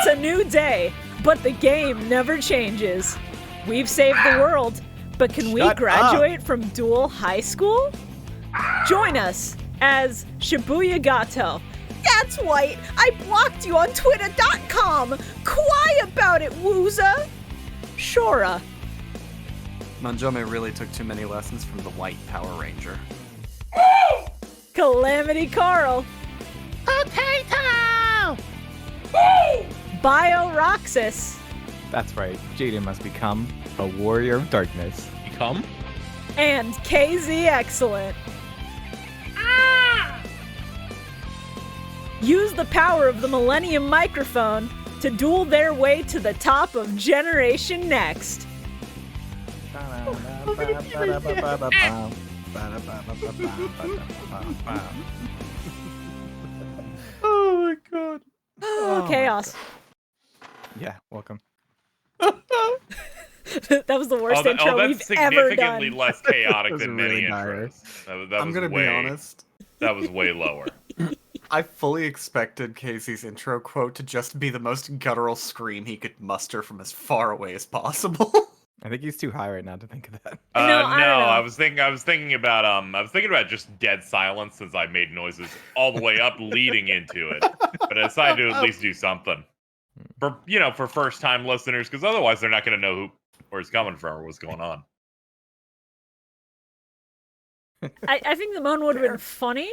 It's a new day, but the game never changes. We've saved the world, but can we graduate from Duel High School? Join us as ShibuyaZane. That's right, I blocked you on Twitter.com. Quiet about it, Wooza. Shorah. Manjome really took too many lessons from the White Power Ranger. Calamity Carl. Potato! Bio Roxas. That's right, Jaden must become a warrior of darkness. Become? And KZ Excellent. Use the power of the Millennium microphone to duel their way to the top of Generation Next. Oh my god. Oh, chaos. Yeah, welcome. That was the worst intro we've that's ever significantly done. less chaotic That was than really many dire. intros. That I'm was gonna way, be honest. That was way lower. I fully expected Casey's intro quote to just be the most guttural scream he could muster from as far away as possible. I think he's too high right now to think of that. No, I don't know. I was thinking about just dead silence since I made noises all the way up leading into it. But I decided to at least do something for first time listeners, because otherwise they're not going to know where it's coming from or what's going on. I think the moan would have been funny,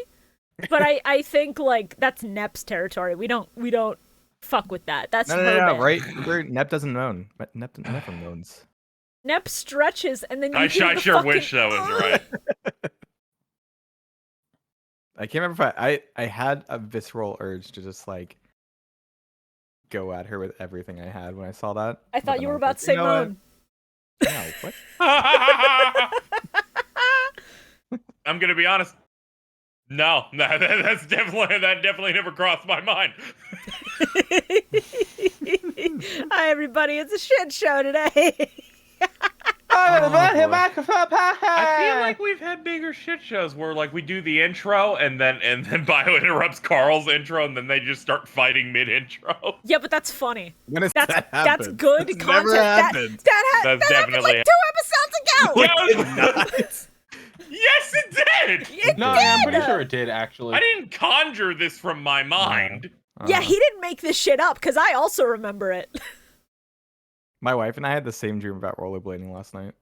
but I think like that's Nep's territory. We don't fuck with that. That's No, Herbert. right? Nep doesn't moan. But Nep never moans. Nep stretches and then you I hear the sure fucking, wish that was right. I can't remember if I had a visceral urge to just like go at her with everything I had when I saw that. I But thought then you I were was about like, to say you know what? moan. No, what? I'm gonna be honest. No, that definitely never crossed my mind. Hi everybody, it's a shit show today. I feel like we've had bigger shit shows where like we do the intro and then Bio interrupts Carl's intro and then they just start fighting mid intro. Yeah, but that's funny. When has That's that that's happened? good It's content. never happened. That That's happened definitely like 2 episodes ago. Yes, it did. It No, did. I'm pretty sure it did, actually. I didn't conjure this from my mind. Yeah, he didn't make this shit up because I also remember it. My wife and I had the same dream about rollerblading last night.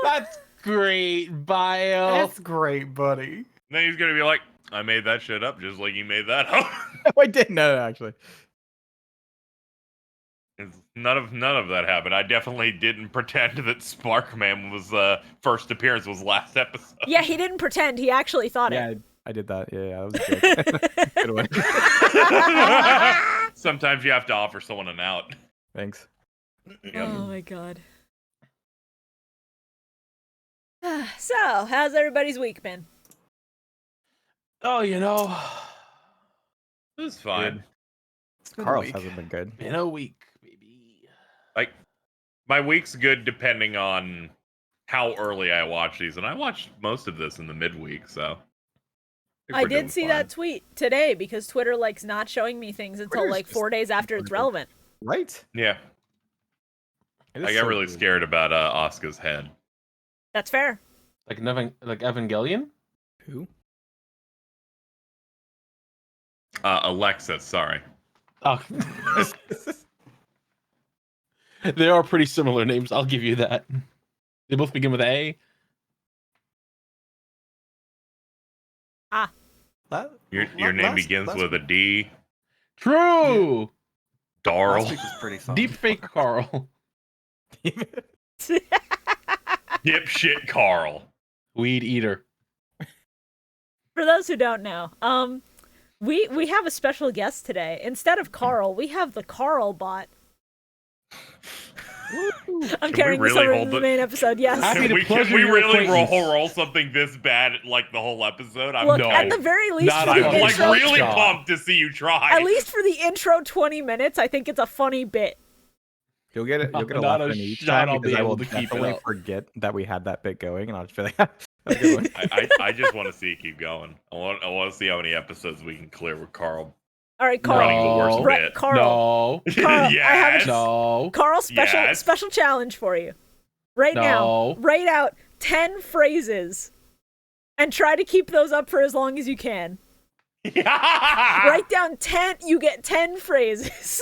That's great, Bio. That's great, buddy. Then he's gonna be like, I made that shit up just like you made that up. No, I didn't know actually. None of that happened. I definitely didn't pretend that Sparkman was first appearance was last episode. Yeah, he didn't pretend. He actually thought Yeah, it. I did that. Yeah, that was a joke. Good one. Sometimes you have to offer someone an out. Thanks. Yeah. Oh my god. So, how's everybody's week been? Oh, It was fine. Carl's week. hasn't been good. in a week, baby. Like, my week's good depending on how early I watch these, and I watched most of this in the midweek, so. think I we're doing did see fine. that tweet today because Twitter likes not showing me things until Twitter's like just 4 days after it's relevant. Right? Yeah, It is I got so really weird. scared about Asuka's head. That's fair. Like Evangelion? Who? Alexis, sorry. Oh. They are pretty similar names, I'll give you that. They both begin with A. Your name begins with a D. True! Darl. Last week was pretty fun. Deep fake Carl. Dipshit Carl. Weed eater. For those who don't know, we have a special guest today. Instead of Carl, we have the CarlBot. I'm carrying this really over hold to the it? main episode. Yes. Happy to Can pleasure we your really acquaintance. roll something this bad like the whole episode? I'm Look, no. at the very least, Not for on the I'm like intro, really God. pumped to see you try. at least for the intro 20 minutes, I think it's a funny bit. You'll get a Not laugh a in each shot time I'll because be I will able to keep it definitely up. forget that we had that bit going, and I'll just be like, That's a good one. I just want to see it keep going. I want to see how many episodes we can clear with Carl All right, Carl. running the worst Right, bit. Carl. No. Carl, I have Yes. No. Carl, Yes. special challenge for you. Right now, No. write out 10 phrases and try to keep those up for as long as you can. Write down 10, you get 10 phrases.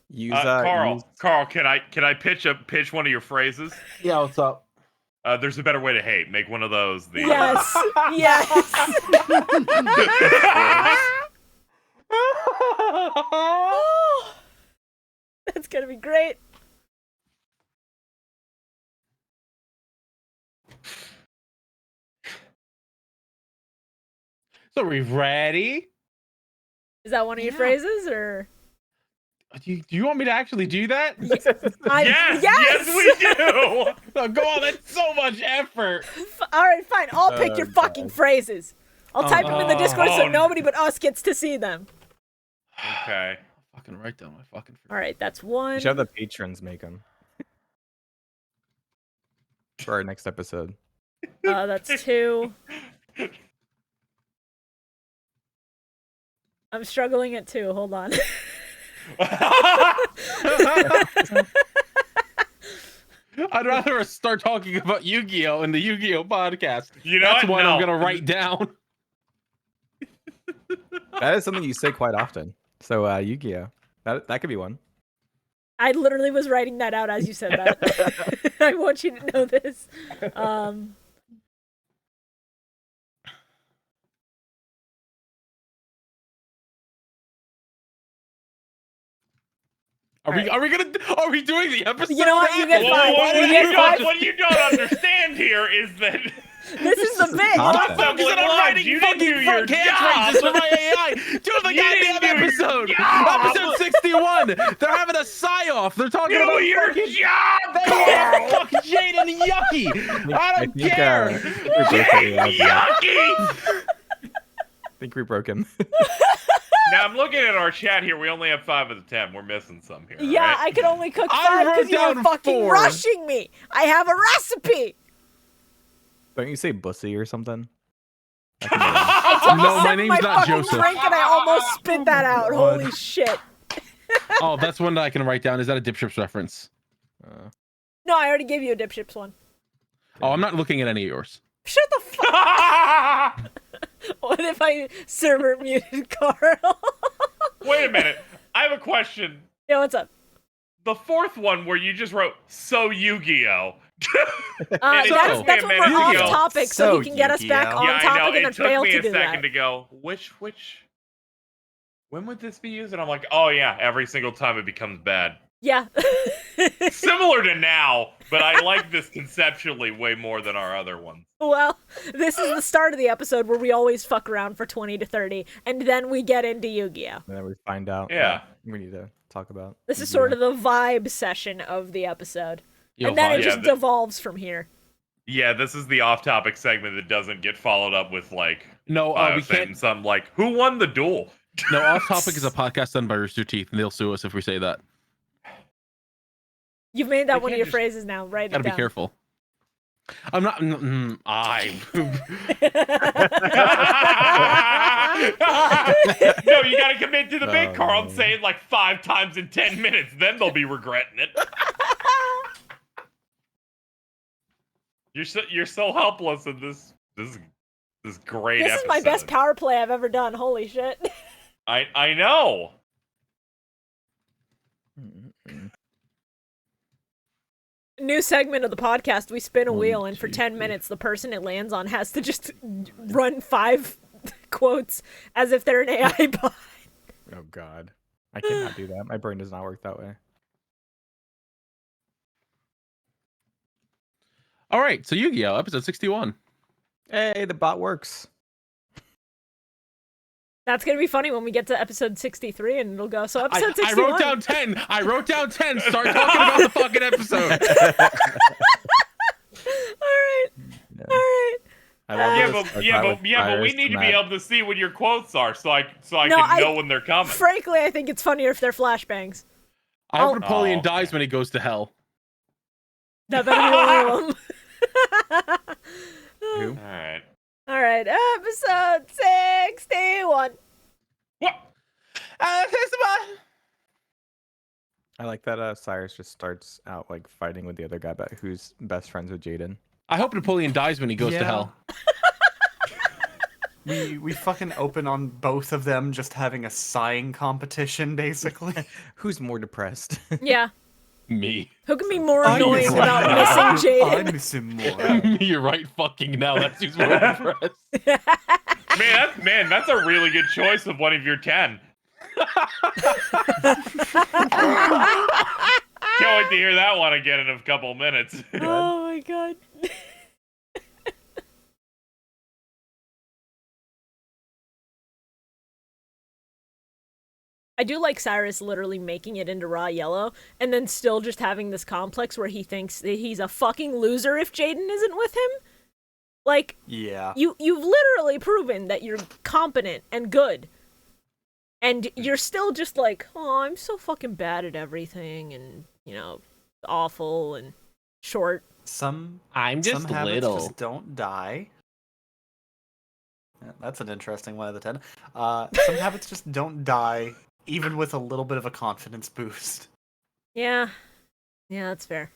Use Carl, can I pitch one of your phrases? Yeah, what's up? There's a better way to hate. Make one of those. The, Yes. Yes. Oh, that's going to be great. So are we ready? Is that one of your phrases or? Do you want me to actually do that? yes, we do. Oh, go on, that's so much effort. All right, fine. I'll pick your fucking phrases. I'll type them in the Discord so nobody but us gets to see them. Okay. I'll fucking write down my fucking. All right, that's one. You should have the patrons make them for our next episode. That's two. I'm struggling at two. Hold on. I'd rather start talking about Yu-Gi-Oh! In the Yu-Gi-Oh! Podcast. You know That's what? one No. I'm gonna write down. That is something you say quite often. So Yu-Gi-Oh! That could be one. I literally was writing that out as you said that. I want you to know this. Are we doing the episode? You know what? You get after? five. What You you get five. don't understand here is that This is the bit. Content. Fuck, Well, I'm writing you didn't fucking do your front job. phrases for my AI. Do the You didn't goddamn do your episode. job. Episode 61. They're having a sigh-off. They're talking do about your fucking job, They Carl. fuck Jade and Yucky. I don't care. I think we broke him. Now I'm looking at our chat here. We only have 5 of the 10. We're missing some here. Yeah, right? I could only cook I 5 wrote because you were down fucking 4. rushing me. I have a recipe. Don't you say bussy or something? I No, my sipped name's not fucking Joseph. drink and I almost spit that out. Holy shit. Oh, that's one that I can write down. Is that a Dipships reference? No, I already gave you a Dipships one. Oh, I'm not looking at any of yours. Shut the fuck. What if I server muted Carl? Wait a minute. I have a question. Yeah, what's up? The 4th one where you just wrote "So Yu-Gi-Oh." That's took me a when minute we're to off go, topic, so he can get us back Yu-Gi-Oh. on Yeah, I topic know. and then It took fail me to a do second that. to go. Which? When would this be used? And I'm like, oh yeah, every single time it becomes bad. Yeah. Similar to now, but I like this conceptually way more than our other ones. Well, this is the start of the episode where we always fuck around for 20 to 30, and then we get into Yu-Gi-Oh! And then we find out. Yeah. We need to talk about. This is sort of the vibe session of the episode. Yo, And then it vibe. just devolves from here. Yeah, this is the off-topic segment that doesn't get followed up with like No, we can't. some like who won the duel. No, Off Topic is a podcast done by Rooster Teeth, and they'll sue us if we say that. You've made that We one of can't your just- phrases now. Write it Gotta down. be careful. I'm not. I. No, you gotta commit to the bit, Oh, Carl, and man. say it like 5 times in 10 minutes. Then they'll be regretting it. You're so helpless in this great This is my best episode. power play I've ever done. Holy shit. I know. New segment of the podcast. We spin a wheel, and for 10 minutes, the person it lands on has to just run 5 quotes as if they're an AI bot. Oh God, I cannot do that. My brain does not work that way. All right, so Yu-Gi-Oh! Episode 61. Hey, the bot works. That's going to be funny when we get to episode 63, and it'll go, so episode I 61. wrote down 10. I wrote down 10. Start talking about the fucking episode. Alright. Alright. I love Yeah, this but start yeah, with but yeah, but we Iris need to and be Matt. able to see what your quotes are, so I No, can know when they're coming. Frankly, I think it's funnier if they're flashbangs. I hope Oh. Napoleon Oh, dies okay. when he goes to hell. That better be one of them. Who? All right. Episode 61. What? I like that Cyrus just starts out like fighting with the other guy about who's best friends with Jaden. I hope Napoleon dies when he goes to hell. We fucking open on both of them just having a sighing competition, basically. Who's more depressed? Yeah. Me. Who can be more annoying about missing Jaden? I miss him more. You're right fucking now. That's who's more impressed. Man, that's a really good choice of one of your 10. Can't wait to hear that one again in a couple minutes. Oh my god. I do like Cyrus literally making it into raw yellow and then still just having this complex where he thinks that he's a fucking loser if Jaden isn't with him. Like, Yeah. you've literally proven that you're competent and good. And you're still just like, oh, I'm so fucking bad at everything and, you know, awful and short. I'm just some habits little. just don't die. Yeah, that's an interesting one of the 10. Some habits just don't die, even with a little bit of a confidence boost. Yeah. Yeah, that's fair.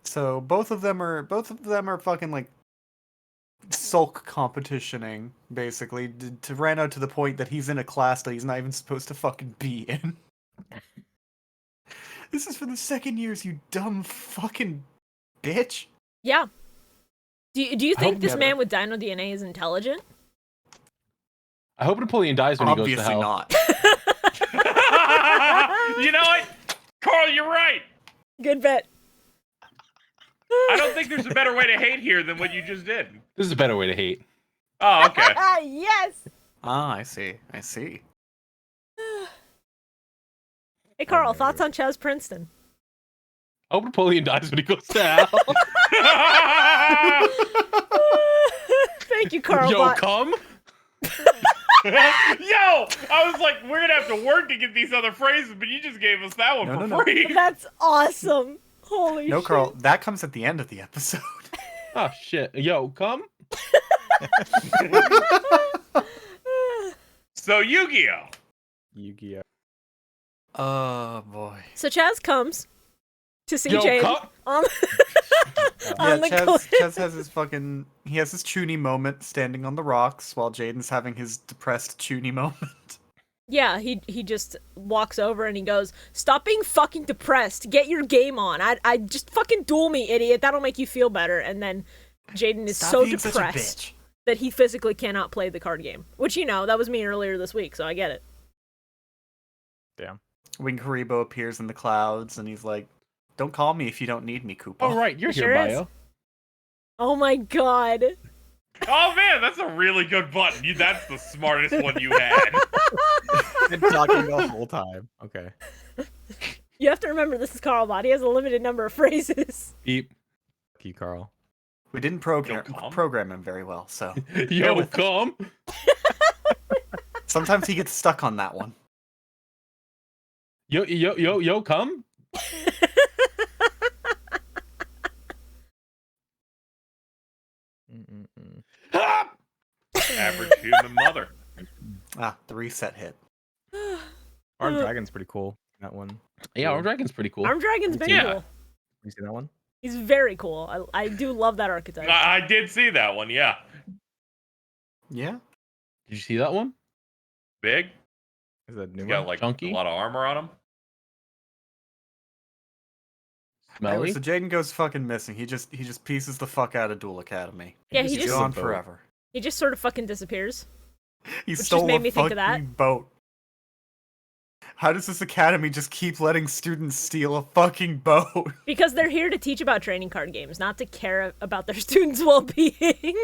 So both of them are fucking like sulk competitioning, basically, to Rano to the point that he's in a class that he's not even supposed to fucking be in. This is for the second years, you dumb fucking bitch. Yeah. Do you think this never. man with dino DNA is intelligent? I hope Napoleon dies when he goes to Obviously hell. not. You know what? Carl, you're right. Good bet. I don't think there's a better way to hate here than what you just did. This is a better way to hate. Oh, okay. Yes. Ah, I see. Hey, Carl, thoughts on Chaz Princeton? I hope Napoleon dies when he goes to hell. Thank you, CarlBot. Yo, come. Yo, I was like, we're gonna have to work to get these other phrases, but you just gave us that one for free. That's awesome. Holy No, shit. Carl, that comes at the end of the episode. Oh shit. Yo, come. So Yu-Gi-Oh. Yu-Gi-Oh. Oh boy. So Chaz comes to see Yo, Jade come. on, Yeah, on the Chaz, cliff. Chaz has his he has his Chuny moment standing on the rocks while Jaden's having his depressed Chuny moment. Yeah, he just walks over and he goes, "Stop being fucking depressed. Get your game on. I just fucking duel me, idiot. That'll make you feel better." And then Jaden is Stop so being such a depressed bitch. that he physically cannot play the card game. Which, you know, that was me earlier this week, so I get it. Damn. When Karibo appears in the clouds and he's like, "Don't call me if you don't need me, Koopa." Oh right, you're It here, sure is. Bio. Oh my god. Oh man, that's a really good button. That's the smartest one you had. Been talking the whole time. Okay. You have to remember this is CarlBot. He has a limited number of phrases. Beep. Fuck you, Carl. We didn't Yo, come. program him very well, so Yo, with it. come. sometimes he gets stuck on that one. Yo, come. Mm-mm-mm. Ah! Average human mother. Ah, the reset hit. Armed Dragon's pretty cool. That one. Yeah, our dragon's pretty cool. Armed Dragon's been Yeah. cool. You see that one? He's very cool. I do love that archetype. I did see that one, yeah. Yeah. Did you see that one? Big. Is that a new He's got one? like Chunky? a lot of armor on him. Anyway, Smelly. so Jaden goes fucking missing. He just pieces the fuck out of Duel Academy. Yeah, he He's just- gone Boat. forever. He just sort of fucking disappears. He just stole made a me think of that. fucking boat. How does this academy just keep letting students steal a fucking boat? Because they're here to teach about trading card games, not to care about their students' well-being.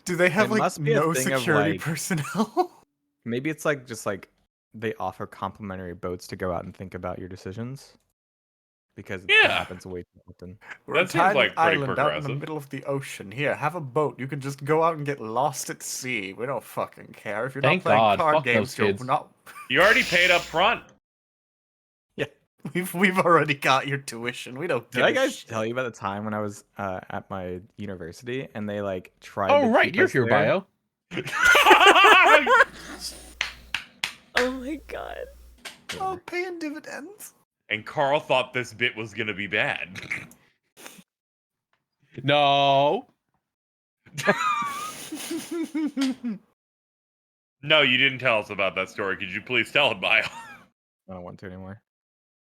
Do they have It like must be a no thing of, security like- personnel? Maybe it's like just like they offer complimentary boats to go out and think about your decisions. Because it Yeah. happens way too often. We're That a seems tiny like pretty island out in the progressive. middle of the ocean. Here, have a boat. You can just go out and get lost at sea. We don't fucking care if you're Thank not playing God. card Fuck games. those You're kids. not. You already paid up front. We've already got your tuition. We don't. Did give I a guys shit. tell you about the time when I was at my university and they like tried Oh, to right. keep You're us here, there? Bio. Oh my god. Oh, paying dividends. And Carl thought this bit was gonna be bad. No. No, you didn't tell us about that story. Could you please tell it, Bio? I don't want to anymore.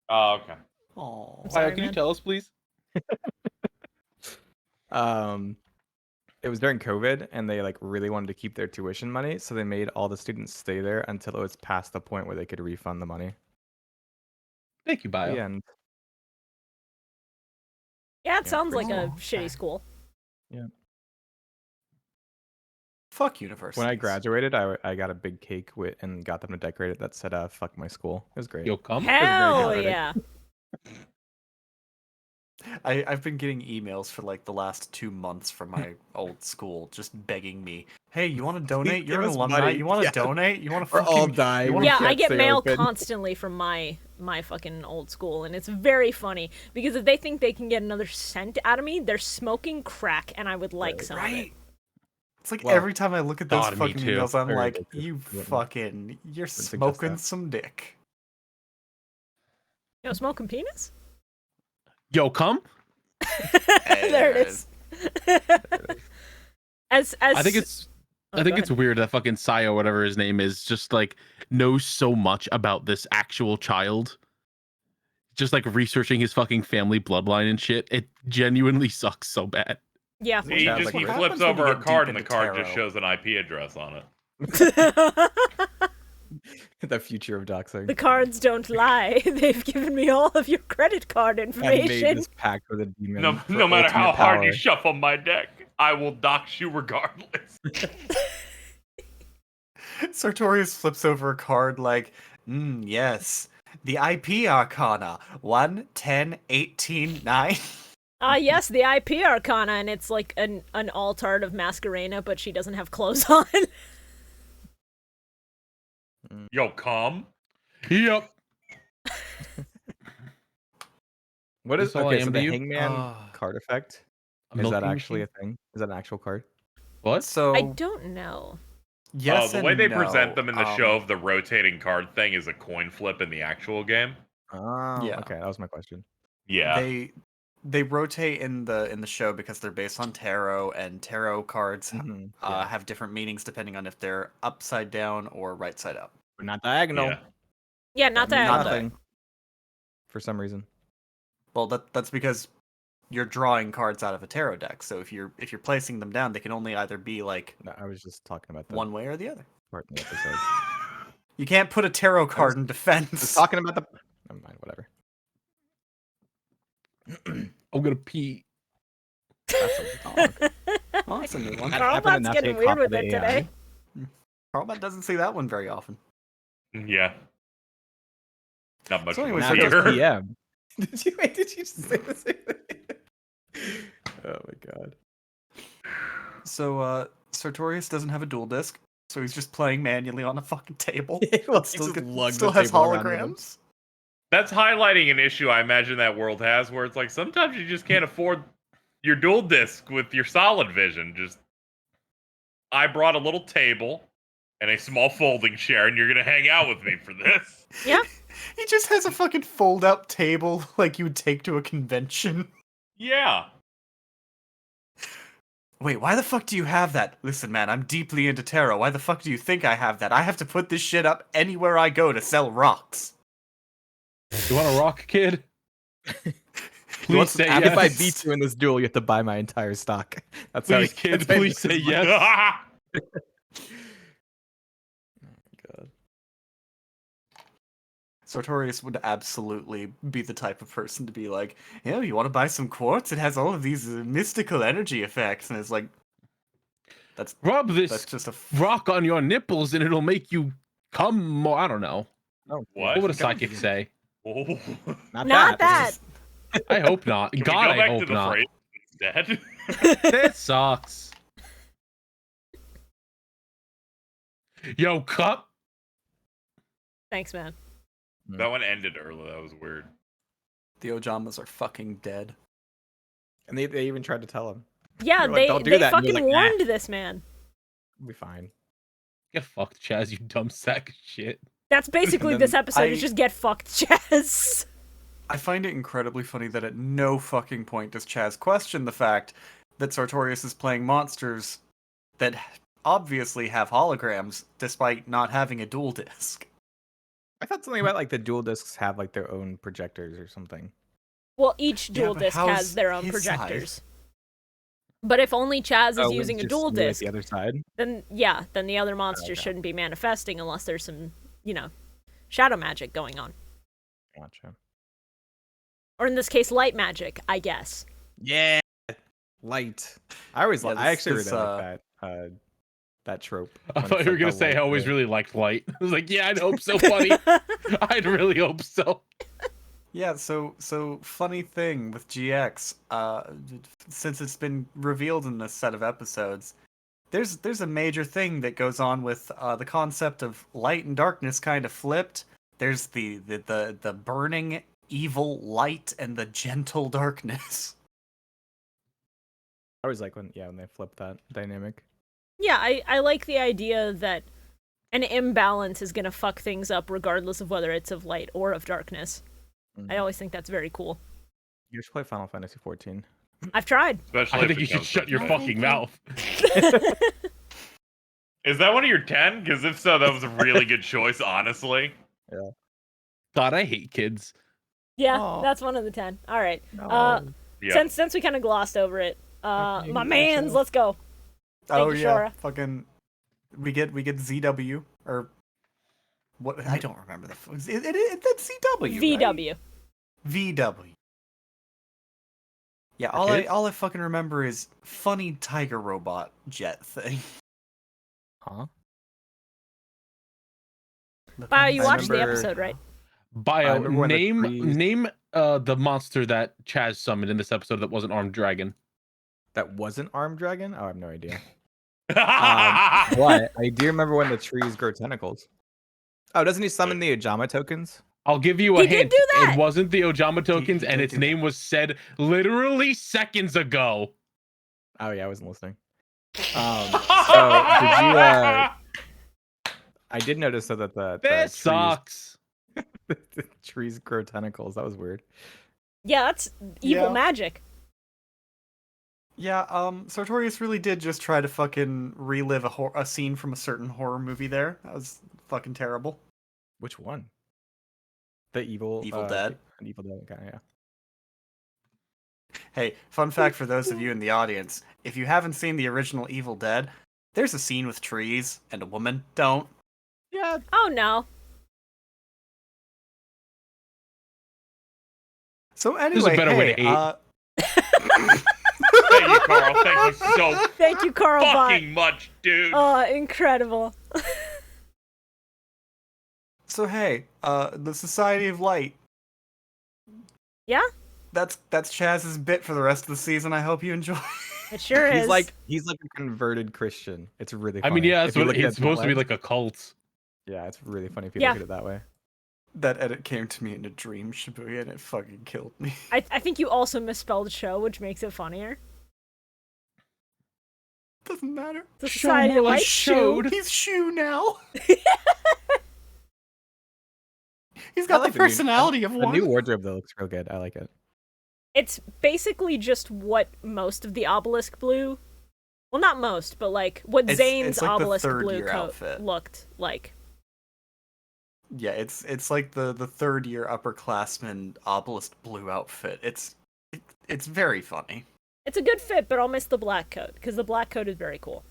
Oh, okay. Oh, Sorry, Bio, can you man. tell us, please? It was during COVID and they like really wanted to keep their tuition money, so they made all the students stay there until it was past the point where they could refund the money. Thank you, Bio. The end. Yeah, it Yeah, sounds pretty like a cool. shitty school. fuck universities. When I graduated, I got a big cake with and got them to decorate it that said "fuck my school." It was great. Yo, come. Hell cathartic. yeah. I've been getting emails for like the last 2 months from my old school, just begging me, "Hey, you want to donate? You're Give an us alumni. money." You want to Yeah. donate? You want to We're fucking all dying. you wanna- Yeah, I can't get stay mail open. constantly from my fucking old school, and it's very funny because if they think they can get another cent out of me, they're smoking crack, and I would like some of it. Right? It's like Well, every time I look at those God, me fucking too. emails, I'm Very like, addictive. you Wouldn't- fucking, you're suggest smoking that. some dick. Yo, smoking penis? Yo, come. There it is. As I think it's. Oh, I think go it's ahead. weird that fucking Sayo, whatever his name is, just like knows so much about this actual child. Just like researching his fucking family bloodline and shit. It genuinely sucks so bad. Yeah. He Yeah, just like, he what flips happens when you over a get card deep and the into card just tarot? shows an IP address on it. The future of doxing. The cards don't lie. They've given me all of your credit card I made information. this pact with a demon. No, for no matter how ultimate hard you power. shuffle my deck, I will dox you regardless. Sartorius flips over a card like, yes, the IP Arcana, 1, 10, 18, 9. Ah, yes, the IP Arcana, and it's like an altard of Masquerena, but she doesn't have clothes on. Yo, come. Yep. What is That's all I okay? So am the to you? hangman card effect is that Milking actually machine? a thing? Is that an actual card? What? So, I don't know. yes The way and they no. present them in the show of the rotating card thing is a coin flip in the actual game. Oh, Yeah. okay. That was my question. Yeah. They rotate in the show because they're based on tarot, and tarot cards Mhm, yeah. have different meanings depending on if they're upside down or right side up. But not diagonal. Yeah. Yeah, not That means that. diagonal. nothing. For some reason. Well, that's because you're drawing cards out of a tarot deck. So if you're placing them down, they can only either be like No, I was just talking about the one way or the other. part in the episode. You can't put a tarot card in I was defense. talking about the. Never mind. Whatever. I'm gonna pee. That's a dog. Well, that's a new one. That happened in CarlBot's getting Nasuke weird Copper with the it AI. today. CarlBot doesn't see that one very often. Yeah. Not much So of a anyways, Now Sartorius- fear. PM. Did you just say the same thing? Oh my god. So Sartorius doesn't have a dual disc, so he's just playing manually on a fucking table. Well, Still, just lug still the has table around with him. holograms. That's highlighting an issue I imagine that world has where it's like sometimes you just can't afford your dual disc with your solid vision. Just I brought a little table and a small folding chair and you're gonna hang out with me for this. Yeah. He just has a fucking fold-out table like you would take to a convention. Yeah. Wait, why the fuck do you have that? Listen, man, I'm deeply into tarot. Why the fuck do you think I have that? I have to put this shit up anywhere I go to sell rocks. You want a rock, kid? He Please wants say an yes. If I beat you in this duel, you have to buy my entire stock. That's how Please, he- kid, that's how he please makes say his money. yes. God. Sartorius would absolutely be the type of person to be like, yeah, you want to buy some quartz? It has all of these mystical energy effects. And it's like, that's Rub this just a... rock on your nipples and it'll make you come more. I don't know. No, What? What would a psychic say? Oh. Not that. I hope not. Can God, we go back I to hope the not. phrase instead? That sucks. Yo, cup. Thanks, man. That one ended early. That was weird. The Ojamas are fucking dead. And they even tried to tell him. Yeah, They're like, "Don't do they that." And he was fucking like, "Nah, warned this man. we'll be fine." Get fucked, Chaz, you dumb sack of shit. That's basically then this episode. Is I- just get fucked, Chaz. I find it incredibly funny that at no fucking point does Chaz question the fact that Sartorius is playing monsters that obviously have holograms despite not having a dual disc. I thought something about like the dual discs have like their own projectors or something. Well, each dual but disc how's has their own his side? projectors. But if only Chaz is Oh, using it's a just dual me, like, disc, the other side. then the other monsters Okay. shouldn't be manifesting unless there's some, shadow magic going on. Gotcha. Or in this case, light magic, I guess. Yeah, light. I always, Yeah, I actually this, really like that trope. I when thought it's, you were like, gonna the say light I always blue. really liked light. I was like, yeah, I'd hope so, buddy. I'd really hope so. Yeah, so funny thing with GX, since it's been revealed in this set of episodes, there's a major thing that goes on with the concept of light and darkness kind of flipped. There's the burning evil light and the gentle darkness. I always like when they flip that dynamic. Yeah, I like the idea that an imbalance is going to fuck things up regardless of whether it's of light or of darkness. I always think that's very cool. You should play Final Fantasy 14. I've tried. Especially I if think it you should comes shut with your that. fucking mouth. Is that one of your 10? Because if so, that was a really good choice, honestly. God, I hate kids. Yeah, Aw. that's one of the 10. All right. Yeah. Since we kind of glossed over it, Okay, my you mans, guys let's go. Thank Oh you, yeah, Shorah. fucking we get ZW or what? I don't remember that's ZW. Right? VW. VW. Yeah, For all I fucking remember is funny tiger robot jet thing. Huh? Bio, you I watched the remember- episode, right? Bio, remember when the trees- name the monster that Chaz summoned in this episode that wasn't armed dragon. That wasn't Armed Dragon? Oh, I have no idea. What? But I do remember when the trees grow tentacles. Oh, doesn't he summon the Ojama tokens? I'll give you a He did hint. do that! It wasn't the Ojama tokens, he and did its do name was said literally seconds ago. Oh yeah, I wasn't listening. So did you? I did notice though that the This trees, sucks. the trees grow tentacles. That was weird. Yeah, that's evil Yeah. magic. Yeah, Sartorius really did just try to fucking relive a scene from a certain horror movie there. That was fucking terrible. Which one? The Evil Dead. Evil Dead. Okay, yeah. Hey, fun fact for those of you in the audience, if you haven't seen the original Evil Dead, there's a scene with trees and a woman. Don't. Yeah. Oh no. So is a anyway, better way hey, to Thank you, Carl. Thank you so Thank you, CarlBot. fucking much, dude. Oh, incredible. so hey, the Society of Light. Yeah, That's Chaz's bit for the rest of the season. I hope you enjoy. it sure is. He's like a converted Christian. It's really I funny. mean, yeah, If that's you what look at it's the supposed to be lens. like a cult. Yeah, it's really funny if you Yeah. look at it that way. That edit came to me in a dream, Shibuya, and it fucking killed me. I think you also misspelled show, which makes it funnier. Doesn't matter. The Show Society more of like Light showed. He's Shu now. He's I got like the the new- personality of The one. new wardrobe though looks real good. I like it. It's basically just what most of the obelisk blue. Well, not most, but like what It's- Zane's it's like the obelisk third blue year coat outfit. looked like. Yeah, it's like the third year upperclassman obelisk blue outfit. It's very funny. It's a good fit, but I'll miss the black coat because the black coat is very cool.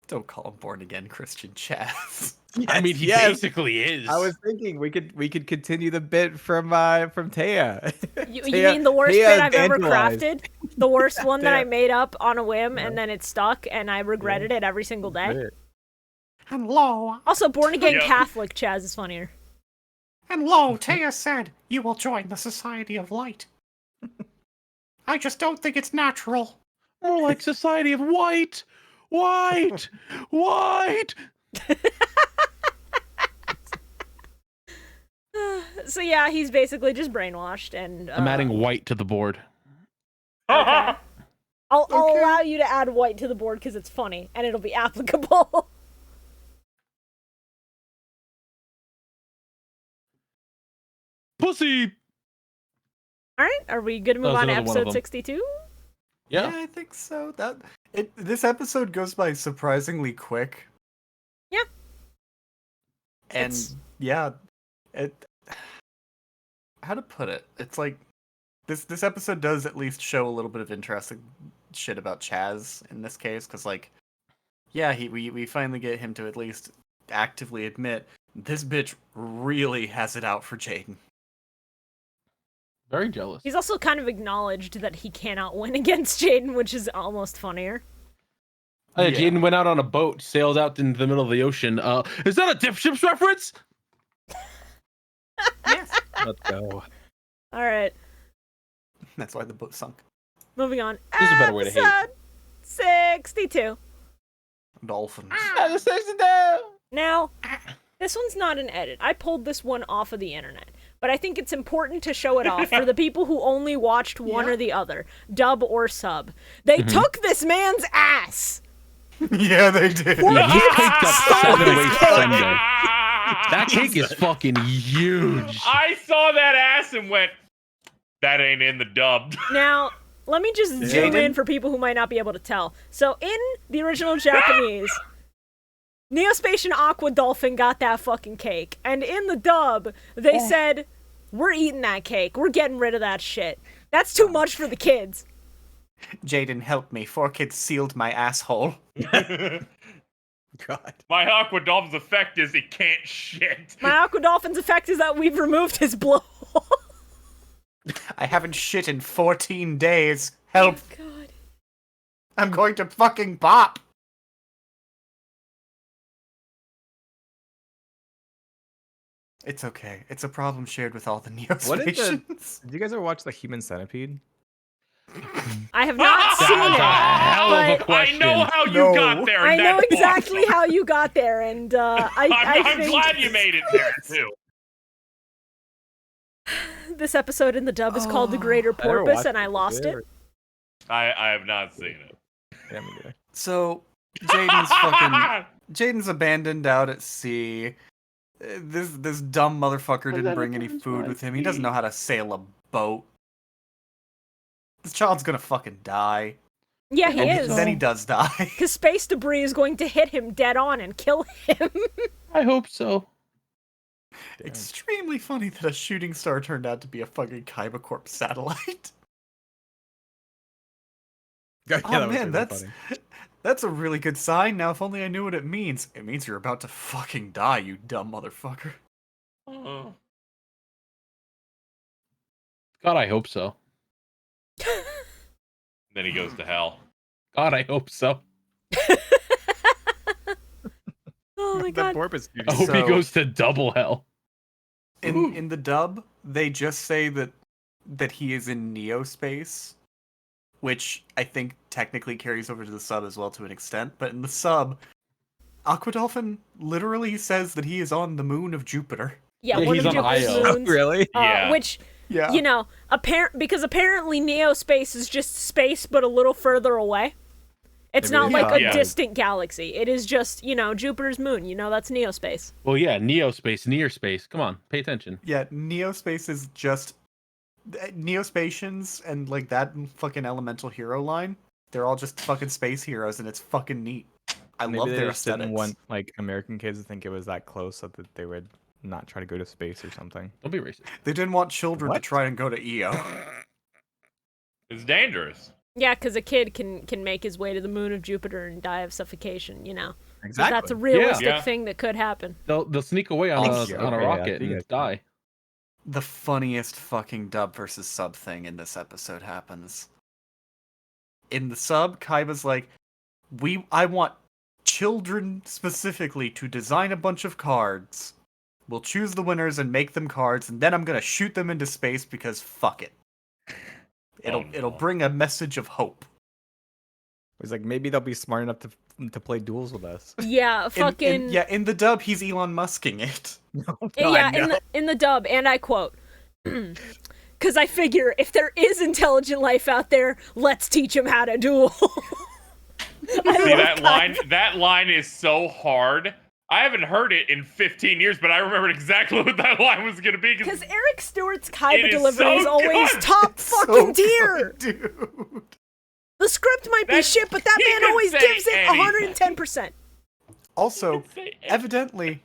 Don't call him born again Christian Chaz. I mean, he Yes. basically is. I was thinking we could continue the bit from Taya. You Taya- mean the worst Taya bit I've ever evangelized. crafted? The worst one that I Taya- made up on a whim and then it stuck and I regretted it every single day? And lo, Also, born again Yep. Catholic Chaz is funnier. Taya said, "You will join the Society of Light." I just don't think it's natural. more like Society of White, White, White. So yeah, he's basically just brainwashed, and I'm adding white to the board. Okay. I'll allow you to add white to the board because it's funny and it'll be applicable. Pussy. All right, are we good to move That was on to another one of episode them. 62? Yeah. I think so. This episode goes by surprisingly quick. Yeah. And It's- yeah, how to put it? It's like this episode does at least show a little bit of interesting shit about Chaz in this case, because like, yeah, we finally get him to at least actively admit this bitch really has it out for Jaden. Very jealous. He's also kind of acknowledged that he cannot win against Jaden, which is almost funnier. Yeah. Yeah. Jaden went out on a boat, sailed out into the middle of the ocean. Is that a Dip Ships reference? Yes. Let's go. All right, That's why the boat sunk. moving on. There's a better way to hate. Episode 62. Dolphins. Now, this one's not an edit. I pulled this one off of the internet. But I think it's important to show it off for the people who only watched one or the other, dub or sub. They took this man's ass! Yeah, they did. What? Yeah, he picked up So 7 ways cake. Sunday. That cake is fucking huge. I saw that ass and went, that ain't in the dub. Now, let me just zoom Jaden? in for people who might not be able to tell. So, in the original Japanese, Neospatian Aqua Dolphin got that fucking cake. And in the dub, they said, we're eating that cake. We're getting rid of that shit. That's too much for the kids. Jaden, help me. 4 kids sealed my asshole. God. My Aqua Dolphin's effect is he can't shit. My Aqua Dolphin's effect is that we've removed his blowhole. I haven't shit in 14 days. Help. God. I'm going to fucking pop. It's okay. It's a problem shared with all the What is the- Neospatians. Did you guys ever watch The Human Centipede? I have not seen That's a it. hell of a but question. I know how you No. got there. I And know that's exactly awesome. how you got there, and I'm think glad you made it there too. this episode in the dub is called The Greater I never Porpoise, watched and I lost it. I have not seen it. Yeah, me neither. So, Jaden's abandoned out at sea. This dumb motherfucker didn't bring any food with him. He doesn't know how to sail a boat. This child's gonna fucking die. Yeah, he And is. then he does die. Because space debris is going to hit him dead on and kill him. I hope so. Damn. Extremely funny that a shooting star turned out to be a fucking Kaiba Corp satellite. Yeah, Oh that was man, really funny. that's a really good sign. Now, if only I knew what it means. It means you're about to fucking die, you dumb motherfucker. God, I hope so. Then he goes to hell. God, I hope so. Oh my The god. porpoise I hope he So- goes to double hell. In the dub, they just say that he is in Neospace, which I think technically carries over to the sub as well to an extent. But in the sub, Aqua Dolphin literally says that he is on the moon of Jupiter. Yeah, Yeah, one he's of on Jupiter's Io. moons. Really? Yeah. Which, Yeah. you know, because apparently Neospace is just space, but a little further away. It's Maybe not they like thought- a Yeah. distant galaxy. It is just, you know, Jupiter's moon. You know, that's Neospace. Well, yeah, Neospace, near space. Come on, pay attention. Yeah, Neospace is just Neospatians and like that fucking elemental hero line. They're all just fucking space heroes, and it's fucking neat. I Maybe love they their just didn't aesthetics. want like American kids to think it was that close so that they would not try to go to space or something. Don't be racist. They didn't want children What? to try and go to EO. It's dangerous. Yeah, because a kid can make his way to the moon of Jupiter and die of suffocation, you know. 'Cause Exactly. that's a realistic Yeah. thing that could happen. They'll sneak away on Oh, a yeah, on a okay, yeah, rocket you and guys- die. The funniest fucking dub versus sub thing in this episode happens. In the sub, Kaiba's like, I want children specifically to design a bunch of cards. We'll choose the winners and make them cards, and then I'm gonna shoot them into space because fuck it. It'll no. bring a message of hope. He's like, maybe they'll be smart enough to play duels with us. Yeah, fucking. In the dub, he's Elon Musking it. Yeah, in the dub, and I quote, "Because I figure if there is intelligent life out there, let's teach them how to duel." See that line is so hard. I haven't heard it in 15 years, but I remembered exactly what that line was gonna be. Because Eric Stewart's Kaiba is delivery is so always good. top fucking tier. Dude. The script might be shit, but that he man can always say gives it anything. 110%. Also, say anything. evidently,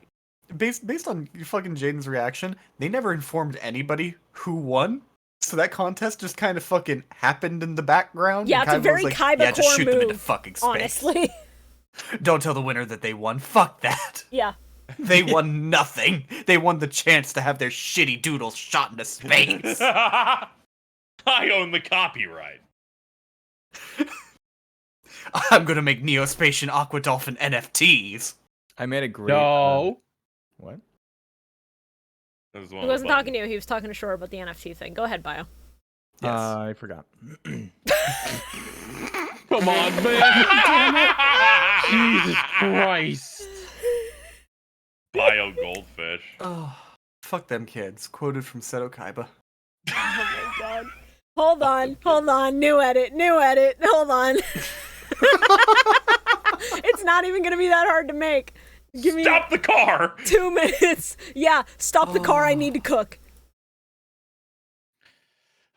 based on fucking Jaden's reaction, they never informed anybody who won. So that contest just kind of fucking happened in the background. Yeah, and it's a Kaiba very was Kaiba yeah, just core shoot them into move, fucking space. honestly. Don't tell the winner that they won. Fuck that. Yeah. They won nothing. They won the chance to have their shitty doodles shot into space. I own the copyright. I'm gonna make Neospatian Aqua Dolphin NFTs. I made a great. No. What? That was one He of the wasn't talking buttons. to you, he was talking to Shorah about the NFT thing. Go ahead, Bio. Yes. I forgot. Come on, man. Jesus Christ. Bio goldfish. Oh, fuck them kids. Quoted from Seto Kaiba. Oh my god. Hold on. New edit. Hold on. It's not even gonna be that hard to make. Give me Stop the car! 2 minutes. Yeah, stop the car, I need to cook.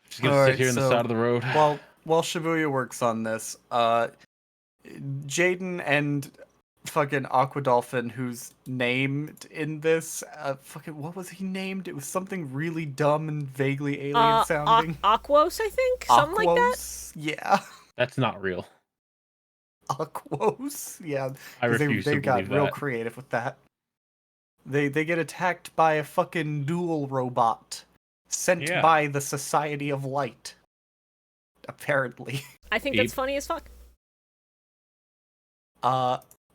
Just gonna Alright, sit here on the so- side of the road. While Shibuya works on this, Jaden and fucking Aqua Dolphin, who's named in this, fucking, what was he named? It was something really dumb and vaguely alien sounding. Aquos, I think? Something like that? Aquos? Yeah. That's not real. Aquos? Yeah. I 'Cause refuse they to got believe real that. creative with that. They get attacked by a fucking duel robot sent Yeah. by the Society of Light. Apparently. I think that's funny as fuck.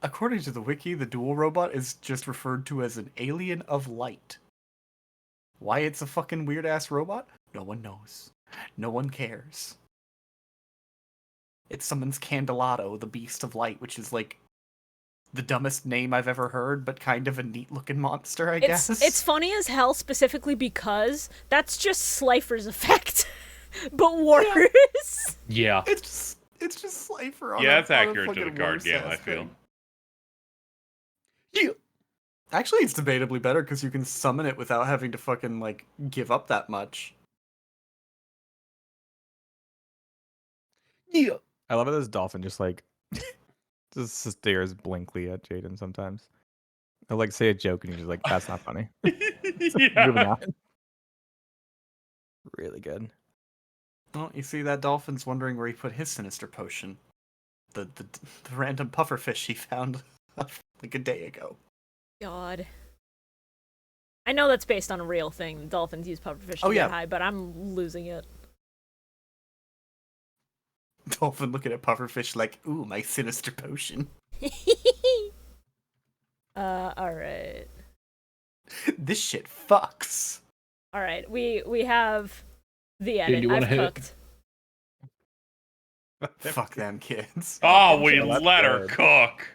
According to the wiki, the duel robot is just referred to as an alien of light. Why it's a fucking weird ass robot? No one knows. No one cares. It summons Candelato, the beast of light, which is like the dumbest name I've ever heard, but kind of a neat looking monster, I guess. It's funny as hell specifically because that's just Slifer's effect. But worse. Yeah. It's just Slifer on Yeah, a- that's on a accurate to the fucking card worse game, ass I feel. thing. Actually, it's debatably better because you can summon it without having to fucking, like, give up that much. Yeah. I love how this dolphin just like just stares blankly at Jaden sometimes. He'll like say a joke and he's just like, "That's not funny." Moving Yeah. on. Really good. Well, you see, that dolphin's wondering where he put his sinister potion. The random pufferfish he found like a day ago. God. I know that's based on a real thing. The dolphins use pufferfish to Oh, get yeah. high, but I'm losing it. Dolphin looking at pufferfish like, ooh, my sinister potion. Alright. This shit fucks. Alright, we have the Dude, edit. you wanna I've hit it? cooked. Fuck them kids. Oh, we Well, that's let her good. cook.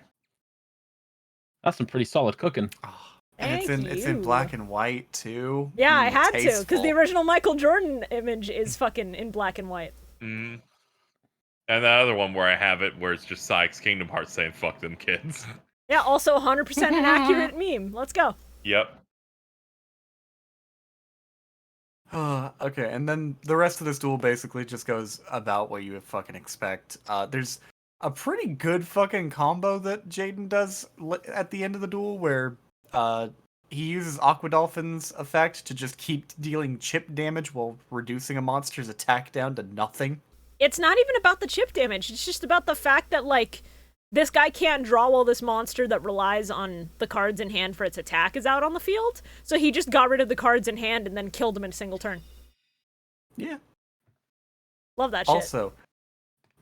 That's some pretty solid cooking. Oh, and Thank it's in you. black and white too. Yeah, I had to, because the tasteful. original Michael Jordan image is fucking in black and white. Mm. And the other one where I have it, where it's just Sykes Kingdom Hearts saying "fuck them kids." Yeah, also 100% an accurate meme. Let's go. Yep. Okay, and then the rest of this duel basically just goes about what you would fucking expect. There's a pretty good fucking combo that Jaden does at the end of the duel where he uses Aqua Dolphin's effect to just keep dealing chip damage while reducing a monster's attack down to nothing. It's not even about the chip damage. It's just about the fact that, like, this guy can't draw while this monster that relies on the cards in hand for its attack is out on the field. So he just got rid of the cards in hand and then killed him in a single turn. Yeah. Love that shit.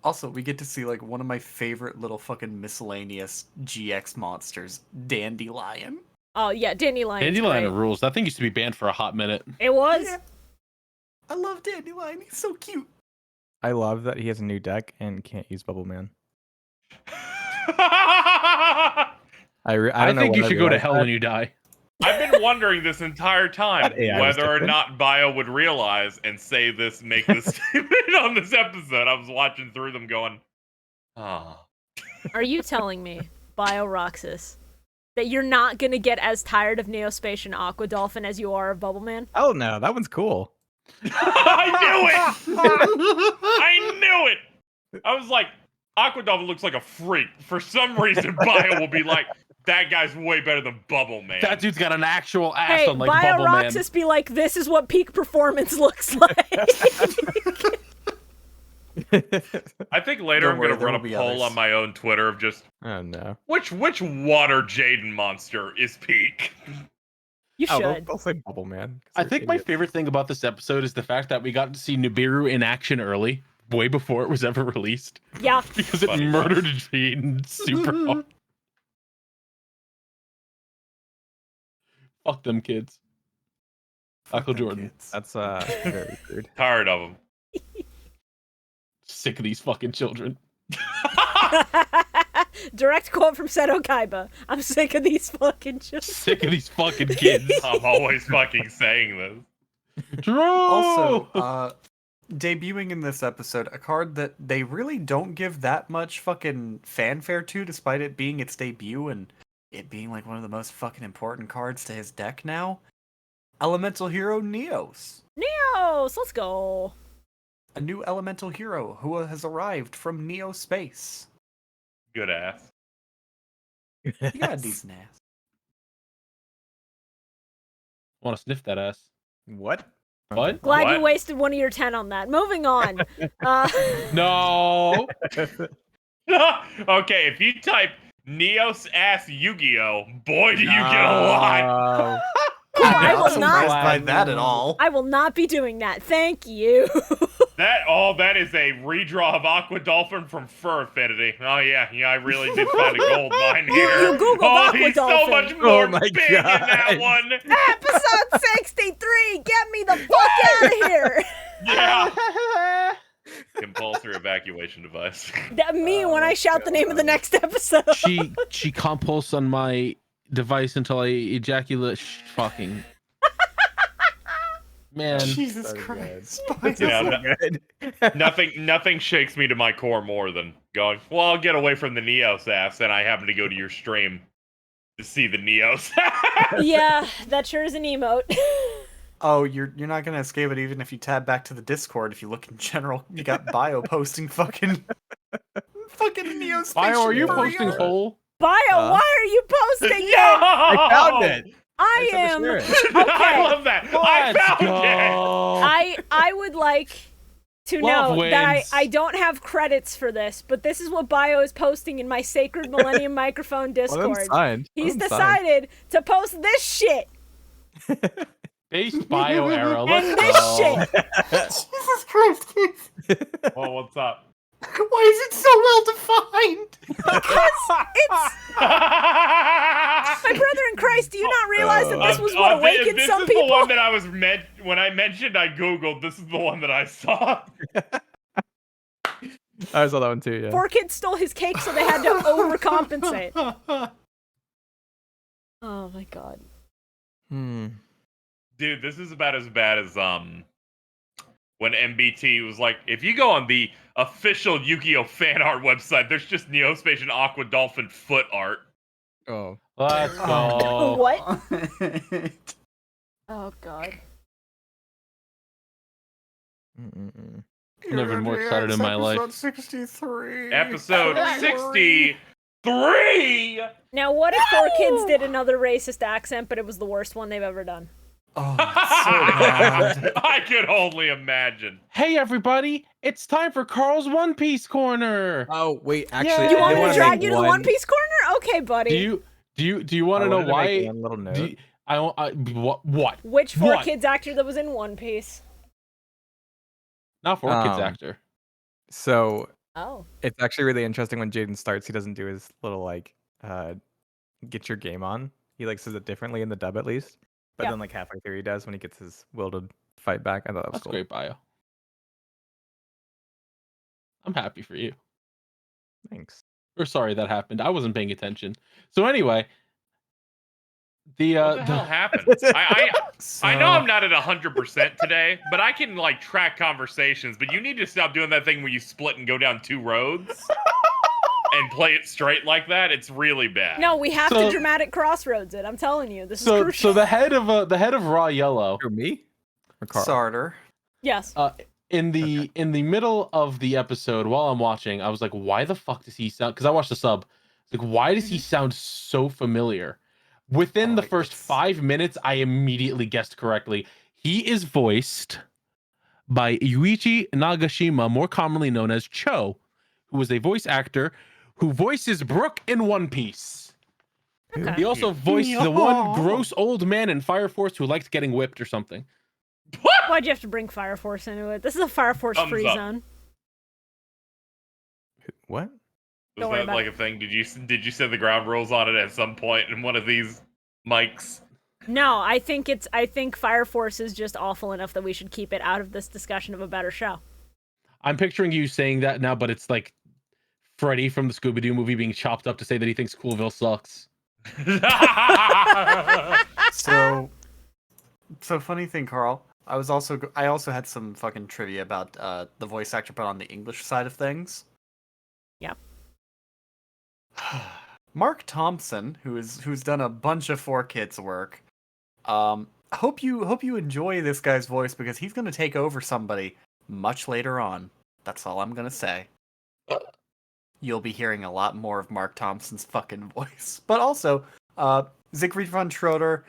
Also, we get to see like one of my favorite little fucking miscellaneous GX monsters, Dandelion. Oh, yeah, Dandelion. Dandelion rules. That thing used to be banned for a hot minute. It was? Yeah. I love Dandelion. He's so cute. I love that he has a new deck and can't use Bubble Man. I think you should go to hell when you die. I've been wondering this entire time That AI was whether or different. not Bio would realize and make this statement on this episode. I was watching through them going, oh. Are you telling me, BioRoxas, that you're not gonna get as tired of Neospace and Aqua Dolphin as you are of Bubble Man? Oh no, that one's cool. I knew it! I knew it! I was like, Aqua Dolphin looks like a freak. For some reason, Bio will be like, that guy's way better than Bubble Man. That dude's got an actual ass Hey, on like Bubble Man. BioRoxas be like, this is what peak performance looks like. I think later Don't I'm worry, going to there run a will be poll others. on my own Twitter of just, Oh no. which water Jaden monster is peak? You Oh, should. they'll say Bubble Man. 'cause I they're think my idiots. favorite thing about this episode is the fact that we got to see Nibiru in action early, way before it was ever released, Yeah. because it Funny murdered Jaden super hard. Fuck them kids. Michael them Jordan. kids. That's very weird. Tired of him. Sick of these fucking children. Direct quote from Seto Kaiba. I'm sick of these fucking children. Sick of these fucking kids. I'm always fucking saying this. Drew! Also, debuting in this episode, a card that they really don't give that much fucking fanfare to, despite it being its debut and it being like one of the most fucking important cards to his deck now. Elemental Hero Neos. Neos, let's go. A new elemental hero who has arrived from Neo Space. Good ass. You got a decent ass. Want to sniff that ass? What? What? Glad you What? wasted one of your 10 on that. Moving on. No! Okay, if you type Neos ass Yu-Gi-Oh, boy, do you get a lot. Cool, I I'm will not surprised not. by that at all. I will not be doing that. Thank you. That is a redraw of Aqua Dolphin from Fur Affinity. Oh yeah, I really did find a gold mine here. You Googled oh, Aqua he's Dolphin. so much more my big in that God. one. Episode 63. Get me the fuck out of here. Yeah. Compulsory evacuation device. That me when I shout the name of the next episode. She can't pulse on my device until I ejaculate. Fucking. Man. Jesus So Christ. Nothing shakes me to my core more than going, well, I'll get away from the Neos ass, and I happen to go to your stream to see the Neos ass. Yeah, that sure is an emote. Oh, you're not gonna escape it even if you tab back to the Discord. If you look in general, you got Bio posting fucking Neo Space. Bio, are you for posting real. whole? Bio, why are you posting it? I found it. I I am. said to share it. Okay. I love that. I Let's found it. go. I would like to Love know that wins. I don't have credits for this, but this is what Bio is posting in my Sacred Millennium Microphone Well, them Discord. signed. He's Well, them signed. decided to post this shit Based bio era. and Let's this go. shit. Jesus Christ, Keith. Well, what's up? Why is it so well defined? Because it's my brother in Christ. Do you not realize that this was what awakened this some is people? the one that I was when I mentioned I googled. This is the one that I saw. I saw that one too. Yeah. 4 kids stole his cake, so they had to overcompensate. Oh my god. Dude, this is about as bad as when MBT was like, if you go on the official Yu-Gi-Oh fan art website, there's just Neospace and Aqua Dolphin foot art. Oh. Let's go. What? Oh god. Never been more excited in my life. Episode 63. Episode 63. Now, what if 4 kids did another racist accent, but it was the worst one they've ever done? Oh, it's so bad. I could only imagine. Hey everybody, it's time for Carl's One Piece Corner. Oh wait, Yeah. actually, You I want me to wanna drag you to the One Piece corner? Okay, buddy. Do you want to know why? One little note. Do you- what? Which 4 What? kids actor that was in One Piece? Not for kids actor. So Oh. it's actually really interesting when Jaden starts. He doesn't do his little like get your game on. He like says it differently in the dub at least. But Yeah. then like halfway through he does when he gets his will to fight back. I thought that was That's cool. great bio. I'm happy for you. Thanks. Or sorry, that happened. I wasn't paying attention. So anyway, What the hell happened? I know I'm not at 100% today, but I can like track conversations. But you need to stop doing that thing where you split and go down 2 roads and play it straight like that. It's really bad. No, we have to dramatic crossroads it. I'm telling you, this is crucial. So the head of Raw Yellow. For me? Or Carl? Sarter. Yes. In the middle of the episode, while I'm watching, I was like, why the fuck does he sound? Because I watched the sub. Like, why does he sound so familiar? Within the first 5 minutes, I immediately guessed correctly. He is voiced by Yuichi Nagashima, more commonly known as Cho, who is a voice actor who voices Brook in One Piece. Okay. He also voiced the one gross old man in Fire Force who liked getting whipped or something. Why'd you have to bring Fire Force into it? This is a Fire Force free zone. What? Was that like a thing? Did you set the ground rules on it at some point in one of these mics? No, I think Fire Force is just awful enough that we should keep it out of this discussion of a better show. I'm picturing you saying that now, but it's like Freddy from the Scooby-Doo movie being chopped up to say that he thinks Coolville sucks. So funny thing, Carl. I also had some fucking trivia about the voice actor, but on the English side of things. Yep. Mark Thompson, who's done a bunch of 4Kids work. Hope you enjoy this guy's voice because he's gonna take over somebody much later on. That's all I'm gonna say. You'll be hearing a lot more of Mark Thompson's fucking voice. But also, Siegfried von Schroeder,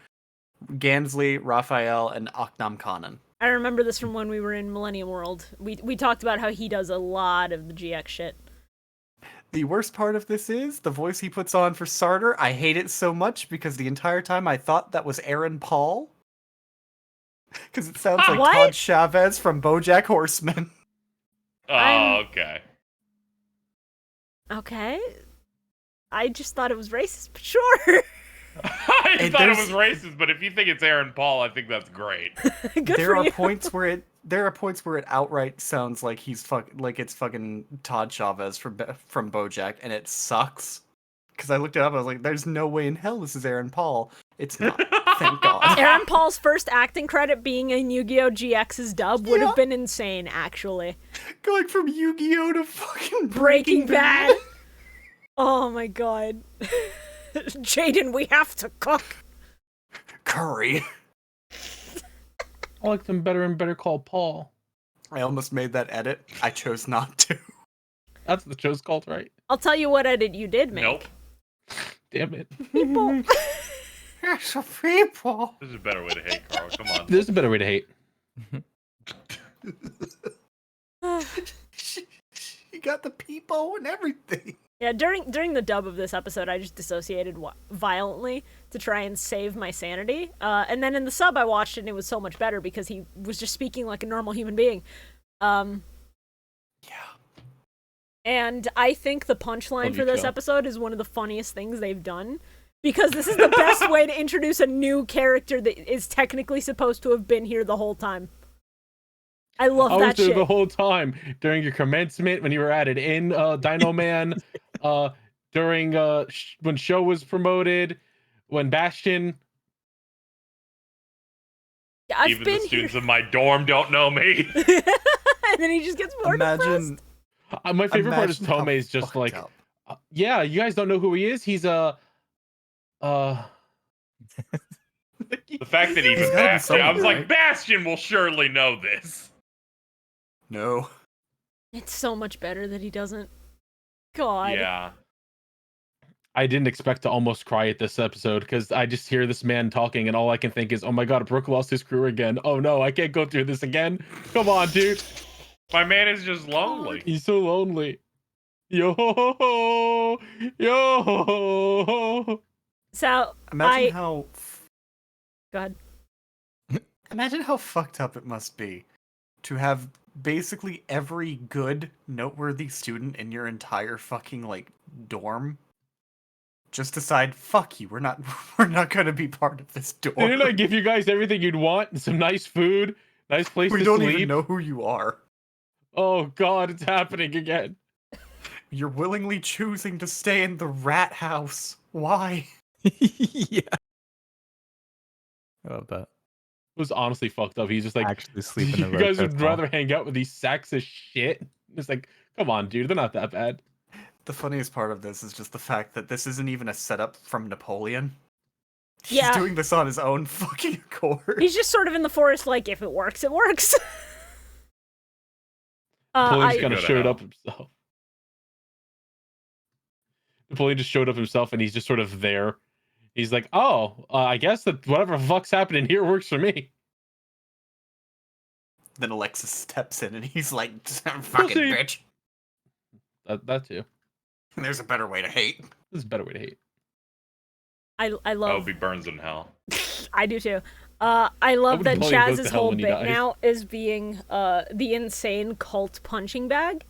Gansley, Raphael, and Aknam Khanna. I remember this from when we were in Millennium World. We talked about how he does a lot of the GX shit. The worst part of this is the voice he puts on for Sarter. I hate it so much because the entire time I thought that was Aaron Paul. Because it sounds like Todd Chavez from BoJack Horseman. Oh, okay. Okay. I just thought it was racist, but sure. I thought it was racist, but if you think it's Aaron Paul, I think that's great. There are points where it outright sounds like it's fucking Todd Chavez from BoJack, and it sucks. Because I looked it up, I was like, "There's no way in hell this is Aaron Paul." It's not. Thank God. Aaron Paul's first acting credit being in Yu-Gi-Oh! GX's dub would have been insane, actually. Going from Yu-Gi-Oh! To fucking Breaking Bad. Oh my god. Jaden, we have to cook. Curry. I like them better and Better Call Paul. I almost made that edit. I chose not to. That's the show's called, right? I'll tell you what edit you did make. Nope. Damn it. People. There's a people. There's a better way to hate, Carl. Come on. There's a better way to hate. You got the people and everything. Yeah, during the dub of this episode, I just dissociated violently to try and save my sanity. And then in the sub, I watched it, and it was so much better because he was just speaking like a normal human being. Yeah. And I think the punchline for this episode is one of the funniest things they've done. Because this is the best way to introduce a new character that is technically supposed to have been here the whole time. I love that shit. The whole time during your commencement when you were added in Dino Man, during when Show was promoted, when Bastion. Yeah, even the students in my dorm don't know me. And then he just gets more depressed. My favorite part is Tomei's just like, yeah, you guys don't know who he is. He's the fact that even Bastion, I was like, Bastion will surely know this. No. It's so much better that he doesn't. God. Yeah. I didn't expect to almost cry at this episode because I just hear this man talking and all I can think is, oh my god, Brook lost his crew again. Oh no, I can't go through this again. Come on, dude. My man is just lonely. He's so lonely. Yo. So imagine how. Go ahead. Imagine how fucked up it must be to have basically every good, noteworthy student in your entire fucking like dorm just decide, fuck you, we're not gonna be part of this dorm. Didn't I give you guys everything you'd want? Some nice food, nice place to sleep. We don't even know who you are. Oh god, it's happening again. You're willingly choosing to stay in the rat house. Why? Yeah. I love that. It was honestly fucked up. He's just like, Actually sleep in you the guys road would rather hang out with these sacks of shit. It's like, come on, dude, they're not that bad. The funniest part of this is just the fact that this isn't even a setup from Napoleon. Yeah. He's doing this on his own fucking accord. He's just sort of in the forest, like, if it works, it works. Napoleon kind Go of to showed hell. up himself. Napoleon just showed up himself, and he's just sort of there. He's like, oh, I guess that whatever the fuck's happening here works for me. Then Alexis steps in and he's like, fucking see. bitch. That too. There's a better way to hate. This is a better way to hate. I I love. hope he burns in hell. I do too. I love would that Napoleon goes to Chaz's hell whole when he bit dies. now is being the insane cult punching bag.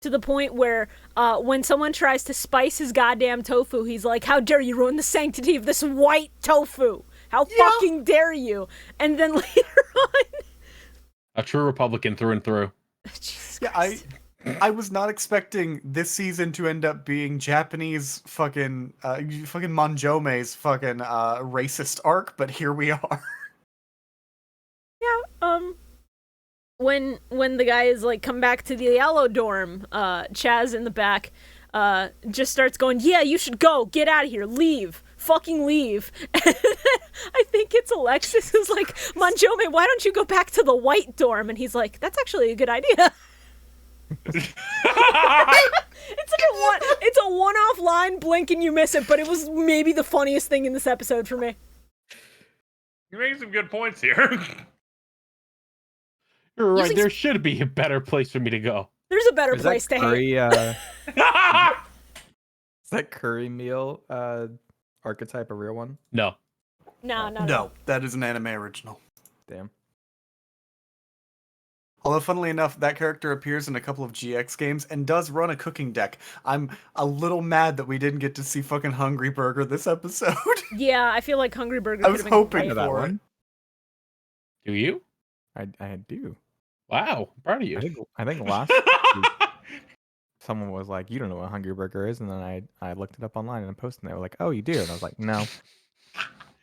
To the point where when someone tries to spice his goddamn tofu, he's like, how dare you ruin the sanctity of this white tofu? How fucking dare you? And then later on... A true Republican through and through. Jesus Yeah, Christ. I was not expecting this season to end up being Japanese fucking Manjome's fucking racist arc, but here we are. Yeah, when the guy is like, come back to the yellow dorm, Chaz in the back just starts going, yeah, you should go, get out of here, leave, fucking leave. And I think it's Alexis who's like, Manjome, why don't you go back to the white dorm? And he's like, that's actually a good idea. It's a one-off line, blink and you miss it, but it was maybe the funniest thing in this episode for me. You're making some good points here. You're right. Using There should be a better place for me to go. There's a better Is place that to hate. curry, is that curry meal archetype a real one? No. No. No, that is an anime original. Damn. Although, funnily enough, that character appears in a couple of GX games and does run a cooking deck. I'm a little mad that we didn't get to see fucking Hungry Burger this episode. Yeah, I feel like Hungry Burger I could was have been hoping great. For that for it. one? Do you? I do. Wow. I'm proud of you. I think last week someone was like, "You don't know what Hungry Burger is," and then I looked it up online and I posted, and they were like, "Oh, you do?" And I was like, "No."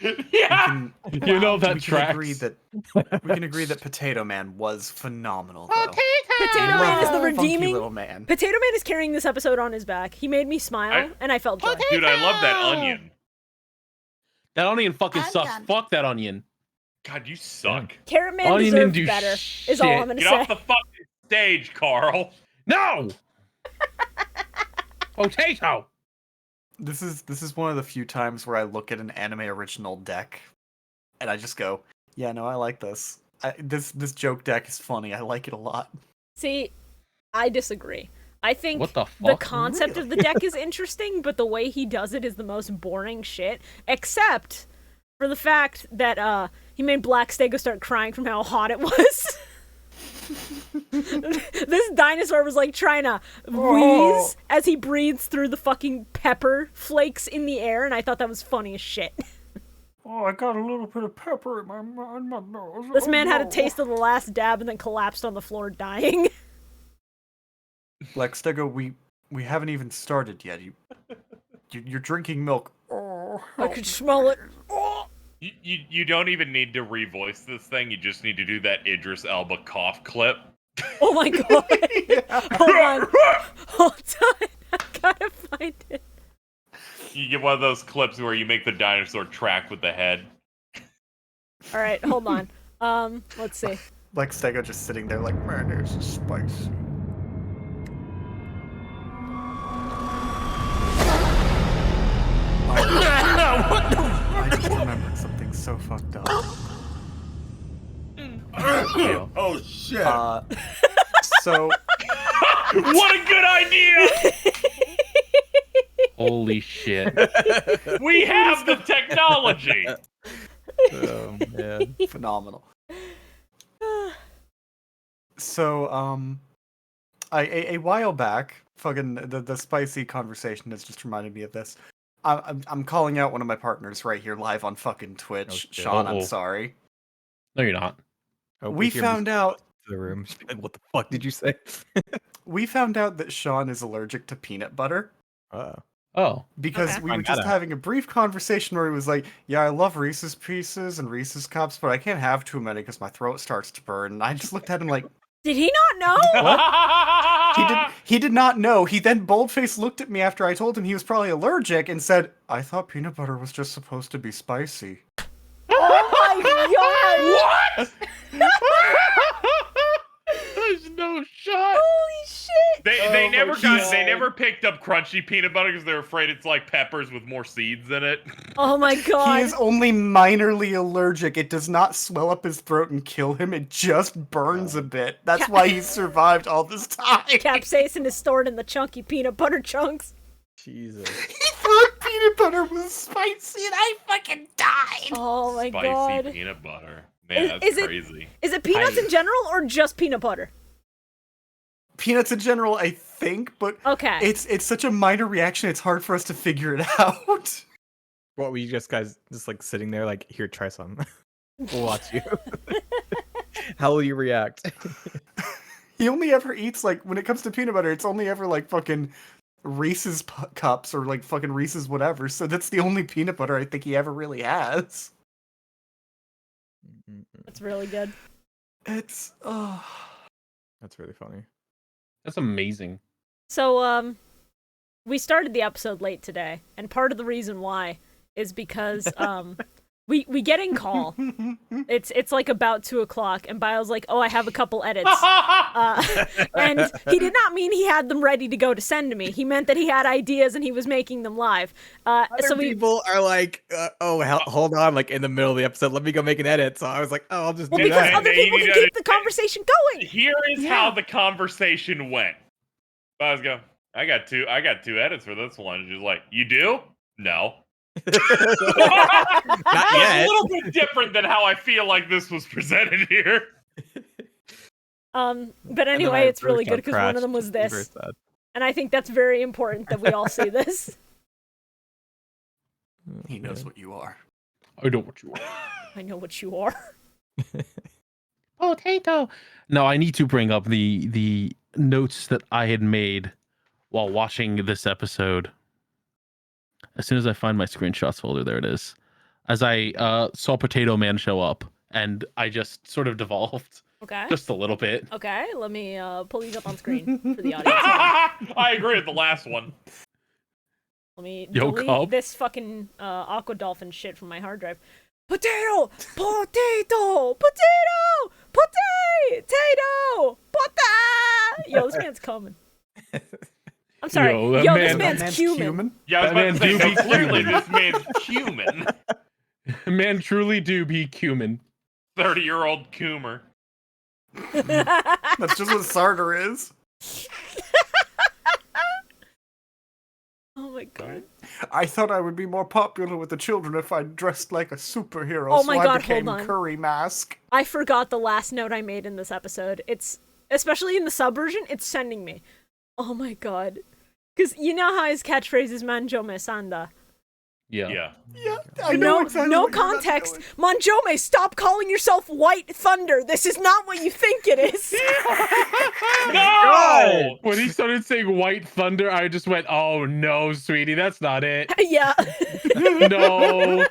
Yeah. You know that we tracks. can agree that Potato Man was phenomenal. Though. Potato Man is the Funky redeeming. little man. Potato Man is carrying this episode on his back. He made me smile, and I felt joy. Dude, I love that onion. That onion fucking I'm sucks. done. Fuck that onion. God, you suck. Carrot Man Onion didn't deserved do better, is all I'm gonna Get say. off the fucking stage, Carl. No! Potato! This is one of the few times where I look at an anime original deck, and I just go, "Yeah, no, I like this. This joke deck is funny. I like it a lot." See, I disagree. I think What the the fuck? concept of the deck is interesting, but the way he does it is the most boring shit, except for the fact that he made Black Stego start crying from how hot it was. This dinosaur was like trying to wheeze as he breathes through the fucking pepper flakes in the air, and I thought that was funny as shit. Oh, I got a little bit of pepper in my nose. This man had a taste of the last dab and then collapsed on the floor dying. Black Stego, we haven't even started yet. You're drinking milk. Oh, I could smell it. You don't even need to revoice this thing. You just need to do that Idris Elba cough clip. Oh my god. Hold on. Hold on. I gotta find it. You get one of those clips where you make the dinosaur track with the head. Alright, hold on. Let's see. Black Stego just sitting there like, man, there's a spice. I just remembered something so fucked up. Oh shit! So What a good idea! Holy shit. We have the technology. Oh man. phenomenal. So a while back, fucking the spicy conversation has just reminded me of this. I'm calling out one of my partners right here live on fucking Twitch. Oh, shit. Sean, I'm Uh-oh. sorry. No, you're not. Hope We hear me found out to the room. She's like, "What the fuck did you say?" we found out that Sean is allergic to peanut butter. Oh. Because Okay. we were Find just that out. having a brief conversation where he was like, yeah, I love Reese's Pieces and Reese's Cups, but I can't have too many because my throat starts to burn. And I just looked at him like, Did he not know? he did not know. He then bold-faced looked at me after I told him he was probably allergic and said, I thought peanut butter was just supposed to be spicy. Oh my god! What? There's no shot. Holy shit! They Oh never my got they God. never picked up crunchy peanut butter because they're afraid it's like peppers with more seeds in it. Oh my god! He is only minorly allergic. It does not swell up his throat and kill him. It just burns a bit. That's why he survived all this time. Capsaicin is stored in the chunky peanut butter chunks. Jesus. He thought peanut butter was spicy and I fucking died. Oh my Spicy god! peanut butter. Man, that's is it- crazy. Is it peanuts in general or just peanut butter? Peanuts in general, I think, but Okay. it's such a minor reaction, it's hard for us to figure it out. What were you guys just like sitting there like, here, try some. We'll watch you. How will you react? He only ever eats, like, when it comes to peanut butter, it's only ever, like, fucking Reese's cups or, like, fucking Reese's whatever. So that's the only peanut butter I think he ever really has. That's really good. It's, That's really funny. That's amazing. So, we started the episode late today, and part of the reason why is because, we get in call. It's like about 2:00, and Bio's like, oh, I have a couple edits. And he did not mean he had them ready to go to send to me. He meant that he had ideas and he was making them live. So People are like, hold on, like in the middle of the episode, let me go make an edit. So I was like, oh, I'll just well, do because that. other They people need can to- keep the conversation going. Here is how the conversation went. I was going, I got two edits for this one. And she's like, you do? No. Not It's yet. a little bit different than how I feel like this was presented here. But anyway, it's really good because one of them was this, and I think that's very important that we all see this. he knows what you are. I know what you are. I know what you are. Potato. No, I need to bring up the notes that I had made while watching this episode. As soon as I find my screenshots folder, there it is. As I saw Potato Man show up, and I just sort of devolved Okay. just a little bit. Okay. Let me pull these up on screen for the audience. Hold on. I agree with the last one. Let me Yo, delete Cobb. this fucking Aqua Dolphin shit from my hard drive. Potato! Potato! Potato! Potato! Potato! Yo, this man's coming. I'm sorry. Yo, Yo, that this man- man's cumin. Yeah, I was That about to say, man no, do be clearly human. this man's human. Man, truly do be cumin. 30-year-old Coomer. That's just what Sarter is. Oh my god. I thought I would be more popular with the children if I dressed like a superhero, Oh so my I God, became hold on. Curry Mask. I forgot the last note I made in this episode. It's, especially in the sub version, it's sending me. Oh my god. Because you know how his catchphrase is Manjome Sanda. Yeah. Yeah. Yeah, I know exactly no what you're about to context. go with. Manjome, stop calling yourself White Thunder. This is not what you think it is. No! When he started saying White Thunder, I just went, oh no, sweetie, that's not it. Yeah. No.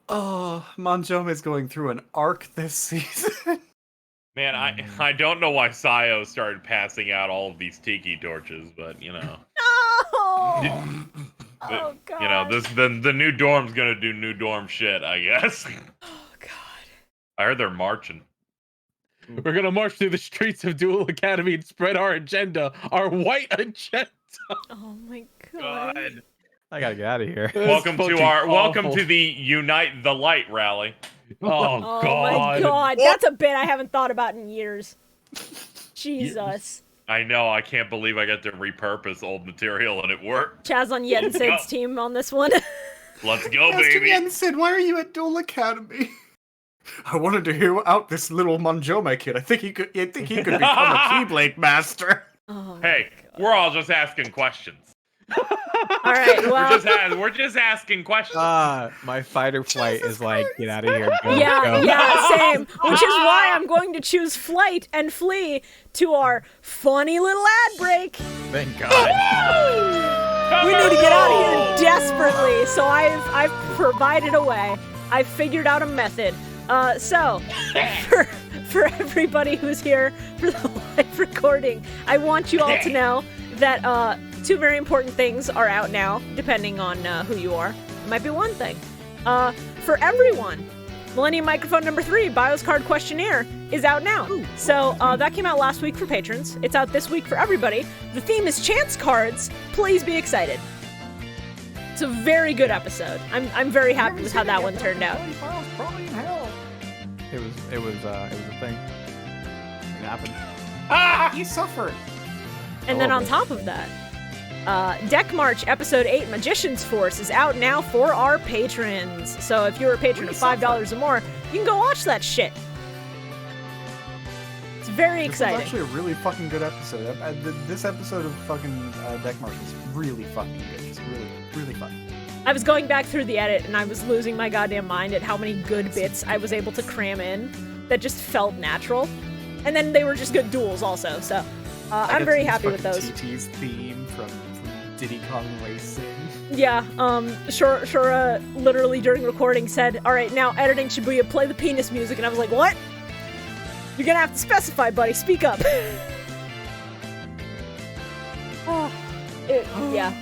Oh, Manjome is going through an arc this season. Man, I don't know why Sayo started passing out all of these tiki torches, but you know. No. But, Oh god. You know, the new dorm's gonna do new dorm shit, I guess. Oh god. I heard they're marching. We're gonna march through the streets of Duel Academy and spread our agenda, our white agenda. Oh my god. I gotta get out of here. That's Welcome fucking to awful. the Unite the Light rally. Oh, Oh god. my god. That's a bit I haven't thought about in years. Jesus. I know, I can't believe I got to repurpose old material and it worked. Chaz on Yensid's team on this one. Let's go, Master baby. Jensen, why are you at Duel Academy? I wanted to hear out this little Manjome kid. I think he could become a Keyblade master. Oh my Hey, God. we're all just asking questions. All right, well, we're just asking questions. My fight or flight is like, get out of here. Go, yeah, go. yeah, same. Which is why I'm going to choose flight and flee to our funny little ad break. Thank God. We need to get out of here desperately, so I've provided a way. I've figured out a method. So, for everybody who's here for the live recording, I want you all to know that two very important things are out now, depending on who you are. It might be one thing. For everyone, Millennium Microphone number 3, Bios Card Questionnaire, is out now. So that came out last week for patrons. It's out this week for everybody. The theme is chance cards. Please be excited. It's a very good episode. I'm very happy with how that one turned out. It was a thing. It happened. Ah, you suffered. And then on top of that, Deck March Episode 8 Magician's Force is out now for our patrons. So if you're a patron of $5 or more, you can go watch that shit. It's very exciting. It's actually a really fucking good episode. This episode of fucking Deck March was really fucking good. It's really, really fun. I was going back through the edit and I was losing my goddamn mind at how many good bits I was able to cram in that just felt natural. And then they were just good duels also, so I'm very happy with those. TT's theme from Diddy Kong Racing. Yeah, Shorah literally during recording said, alright, now editing Shibuya, play the penis music, and I was like, what? You're gonna have to specify, buddy, speak up. Yeah.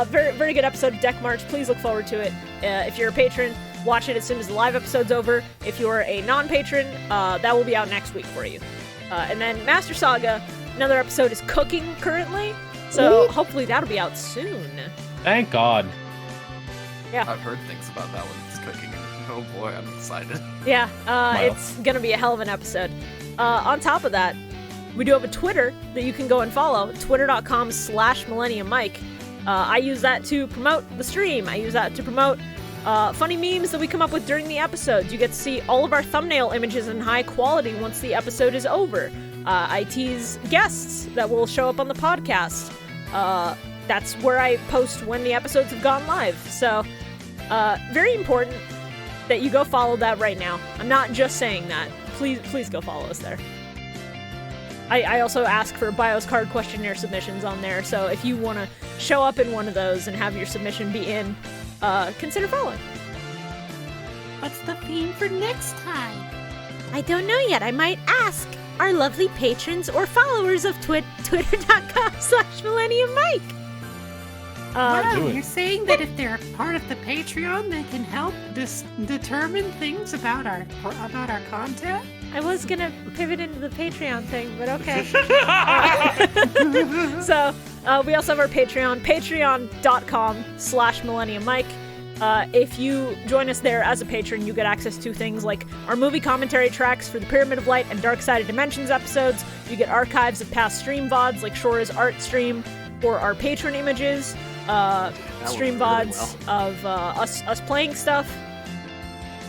Very, very good episode of Deck March. Please look forward to it. If you're a patron, watch it as soon as the live episode's over. If you're a non-patron, that will be out next week for you. And then Master Saga, another episode is cooking currently, so hopefully that'll be out soon. Thank God. Yeah. I've heard things about that one. It's cooking. Oh boy, I'm excited. Yeah, it's gonna be a hell of an episode. On top of that, we do have a Twitter that you can go and follow, twitter.com/MillenniumMike. I use that to promote the stream. I use that to promote funny memes that we come up with during the episodes. You get to see all of our thumbnail images in high quality once the episode is over. I tease guests that will show up on the podcast. That's where I post when the episodes have gone live. So, very important that you go follow that right now. I'm not just saying that. Please go follow us there. I also ask for Bios Card Questionnaire submissions on there, so if you want to show up in one of those and have your submission be in, consider following. What's the theme for next time? I don't know yet. I might ask our lovely patrons or followers of twitter.com/MillenniumMike. Wow, do it. you're saying that if they're part of the Patreon, they can help determine things about our content? I was gonna pivot into the Patreon thing, but okay. So, we also have our Patreon, patreon.com/MillenniumMike. If you join us there as a patron, you get access to things like our movie commentary tracks for the Pyramid of Light and Dark Side of Dimensions episodes. You get archives of past stream VODs like Shorah's art stream or our patron images, stream VODs of us playing stuff.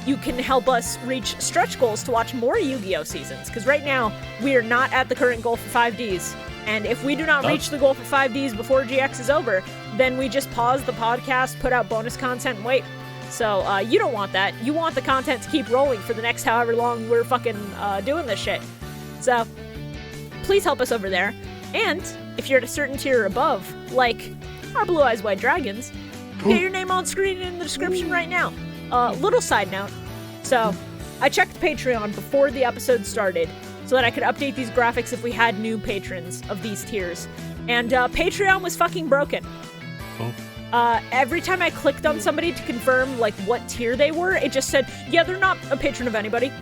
You can help us reach stretch goals to watch more Yu-Gi-Oh! Seasons, because right now, we are not at the current goal for 5Ds, and if we do not reach the goal for 5Ds before GX is over, then we just pause the podcast, put out bonus content, and wait. So, you don't want that. You want the content to keep rolling for the next however long we're fucking doing this shit. So, please help us over there. And, if you're at a certain tier or above, like our Blue Eyes White Dragons, get your name on screen in the description right now. Little side note. So, I checked Patreon before the episode started so that I could update these graphics if we had new patrons of these tiers. And Patreon was fucking broken. Every time I clicked on somebody to confirm like what tier they were, it just said, yeah, they're not a patron of anybody.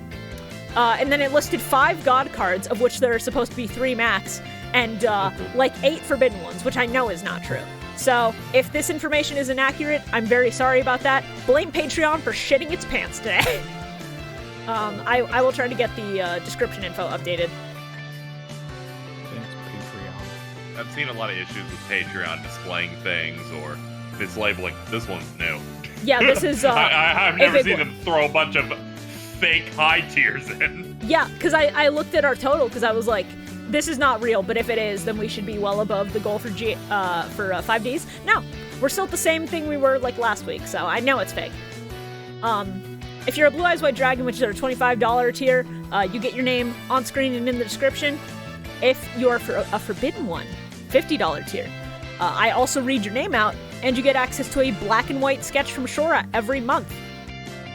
And then it listed 5 God cards, of which there are supposed to be 3 max, and like 8 forbidden ones, which I know is not true. So, if this information is inaccurate, I'm very sorry about that. Blame Patreon for shitting its pants today. I will try to get the description info updated. Thanks, Patreon. I've seen a lot of issues with Patreon displaying things or mislabeling. This one's new. Yeah, this is I've never big seen one. them throw a bunch of fake high tiers in. Yeah, because I looked at our total because I was like, this is not real, but if it is, then we should be well above the goal for 5Ds. Now, we're still at the same thing we were like last week, so I know it's fake. If you're a Blue Eyes White Dragon, which is our $25 tier, you get your name on screen and in the description. If you're a Forbidden One, $50 tier, I also read your name out, and you get access to a black and white sketch from Shorah every month.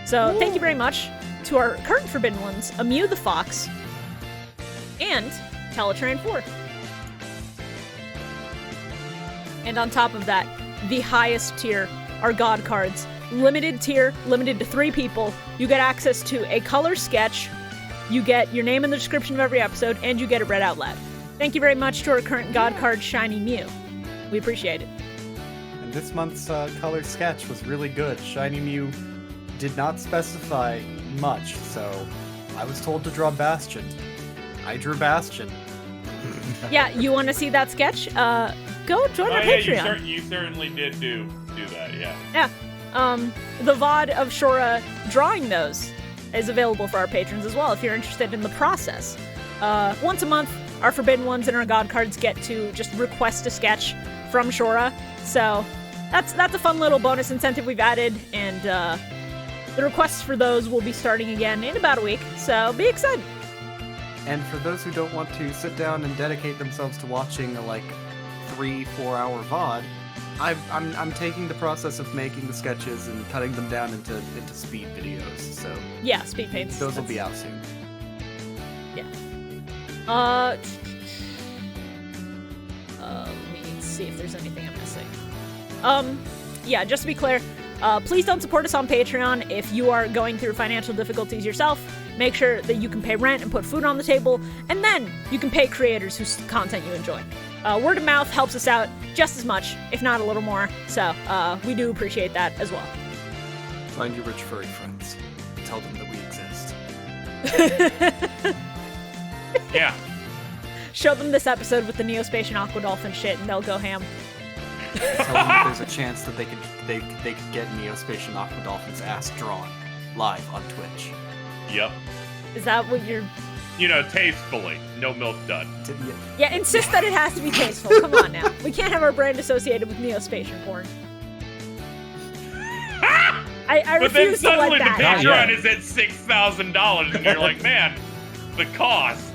So thank you very much to our current Forbidden Ones, Amew the Fox, and Teletraan 4. And on top of that, the highest tier are God cards. Limited tier, limited to 3 people. You get access to a color sketch, you get your name in the description of every episode, and you get it read out loud. Thank you very much to our current God card, ShinyMew. We appreciate it. And this month's color sketch was really good. ShinyMew did not specify much, so I was told to draw Bastion. I drew Bastion. Yeah, you want to see that sketch? Go join our Patreon. You certainly did do that, yeah. Yeah. The VOD of Shorah drawing those is available for our patrons as well if you're interested in the process. Once a month, our Forbidden Ones and our God cards get to just request a sketch from Shorah. So that's a fun little bonus incentive we've added, and the requests for those will be starting again in about a week, so be excited. And for those who don't want to sit down and dedicate themselves to watching a 3-4 hour VOD, I'm taking the process of making the sketches and cutting them down into speed videos. So yeah, speed paints. Those will be out soon. Yeah. Let me see if there's anything I'm missing. Yeah, just to be clear, please don't support us on Patreon if you are going through financial difficulties yourself. Make sure that you can pay rent and put food on the table, and then you can pay creators whose content you enjoy. Word of mouth helps us out just as much, if not a little more, so we do appreciate that as well. Find your rich furry friends. Tell them that we exist. Yeah. Show them this episode with the Neospatian Aqua Dolphin shit, and they'll go ham. Tell them that there's a chance that they could get Neospatian Aqua Dolphin's ass drawn live on Twitch. Yep. Is that what you're... Tastefully. No milk done. Yeah, insist that it has to be tasteful. Come on now. We can't have our brand associated with Neospatian porn. I refuse to let that happen. But then suddenly the Patreon is at $6,000, and you're like, man, the cost.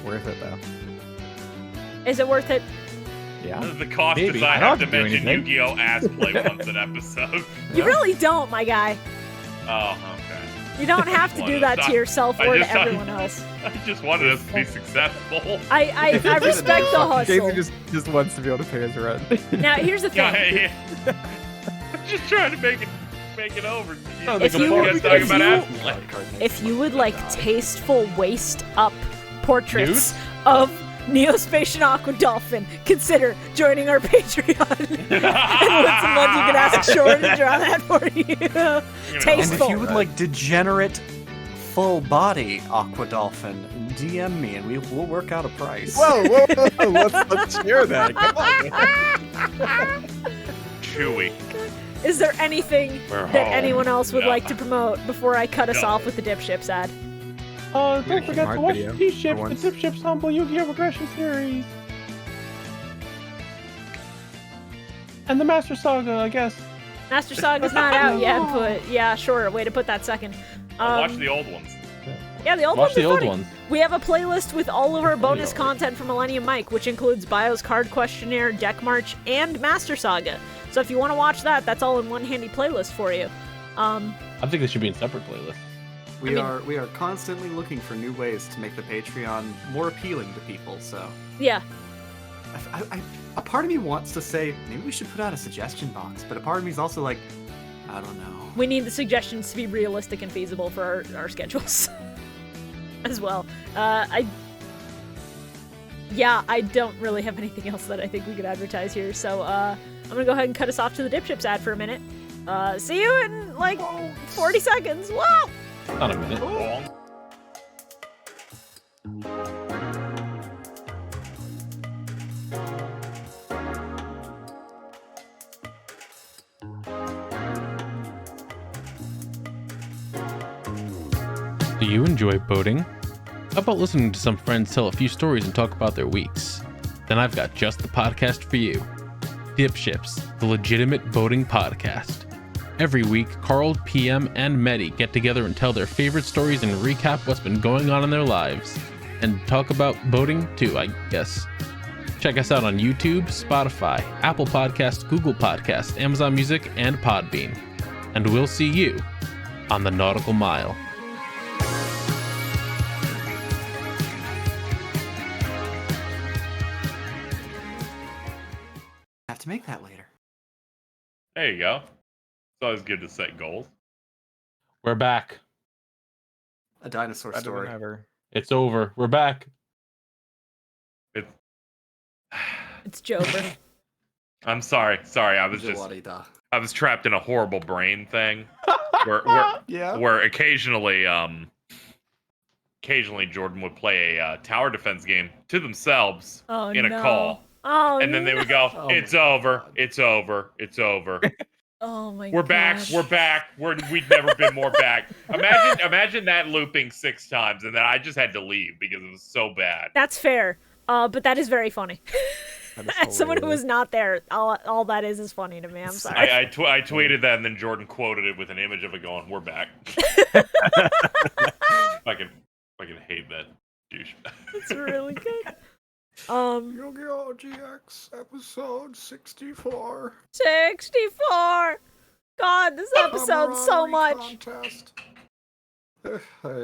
Worth it, though. Is it worth it? Yeah. The cost Maybe. is I have to mention Yu-Gi-Oh! Ass play once an episode. You really don't, my guy. Oh, okay. You don't have to do that to yourself or to everyone else. I just wanted us to be successful. I respect the hustle. Casey just wants to be able to pay his rent. Now, here's the thing. I'm just trying to make it over. If you would like tasteful waist up portraits of Neospatian Aqua Dolphin, consider joining our Patreon. And once a month you can ask Shorah to draw that for you. Tasteful. And if you would like degenerate full body Aqua Dolphin, DM me and we'll work out a price. Whoa, let's share that. Come on. Chewy. Is there anything that anyone else would like to promote before I cut us off with the Dipships ad? Don't forget to watch the T-Ships, the Dipships Humble Yu-Gi-Oh! Regression Series. And the Master Saga, I guess. Master Saga's not out yet, but yeah, sure, way to put that second. Watch the old ones. Yeah, the old ones are funny. Ones. We have a playlist with all of our bonus content from Millennium Mike, which includes Bio's card questionnaire, deck march, and Master Saga. So if you want to watch that, that's all in one handy playlist for you. I think this should be in separate playlists. We are constantly looking for new ways to make the Patreon more appealing to people. So yeah, a part of me wants to say maybe we should put out a suggestion box, but a part of me is also like, I don't know. We need the suggestions to be realistic and feasible for our schedules as well. I don't really have anything else that I think we could advertise here, so I'm gonna go ahead and cut us off to the Dipships ad for a minute. See you in like 40 seconds. Whoa! Not a minute. Do you enjoy boating? How about listening to some friends tell a few stories and talk about their weeks? Then I've got just the podcast for you. Dipships, the legitimate boating podcast. Every week, Carl, PM, and Medi get together and tell their favorite stories and recap what's been going on in their lives. And talk about boating too, I guess. Check us out on YouTube, Spotify, Apple Podcasts, Google Podcasts, Amazon Music, and Podbean. And we'll see you on the Nautical Mile. Have to make that later. There you go. It's always good to set goals. We're back. A dinosaur Better story. than ever. It's over. We're back. It's Jover. I'm sorry. I was trapped in a horrible brain thing where occasionally Jordan would play a tower defense game to themselves in a call. Oh, and then they would go, "It's over. It's over. It's over." Oh my god. We're back. We've never been more back. Imagine that looping 6 times, and then I just had to leave because it was so bad. That's fair. But that is very funny. As someone who hilarious. was not there, all that is funny to me. I'm sorry. I tweeted that, and then Jordan quoted it with an image of it going, "We're back." I can hate that douche. It's really good. Yu-Gi-Oh! GX episode 64. 64. God, this episode so much. Contest.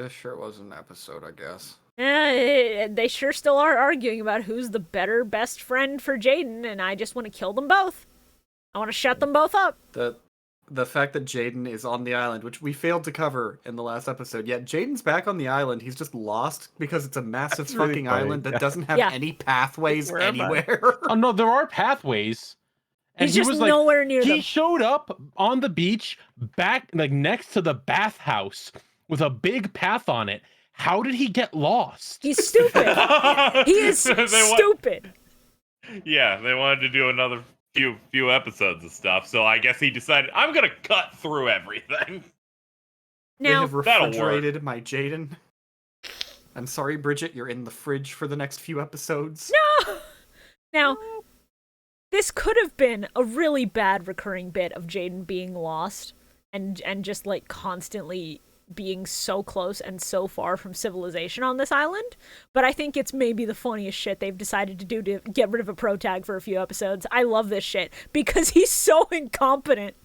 Sure was an episode, I guess. They sure still are arguing about who's the better best friend for Jaden, and I just want to kill them both. I want to shut them both up. The fact that Jaden is on the island, which we failed to cover in the last episode, yet Jaden's back on the island. He's just lost because it's a massive That's really fucking funny, island that yeah. doesn't have any pathways Where am I? anywhere. Oh no, there are pathways. And He's he just was like, nowhere near he them. showed up on the beach, back like next to the bathhouse with a big path on it. How did he get lost? He's stupid. He is stupid. Yeah, they wanted to do another few episodes of stuff, so I guess he decided, I'm gonna cut through everything. They Now, have That'll work. refrigerated my Jaden. I'm sorry, Bridget, you're in the fridge for the next few episodes. now, this could have been a really bad recurring bit of Jaden being lost and just like constantly being so close and so far from civilization on this island, but I think it's maybe the funniest shit they've decided to do to get rid of a pro tag for a few episodes. I love this shit because he's so incompetent.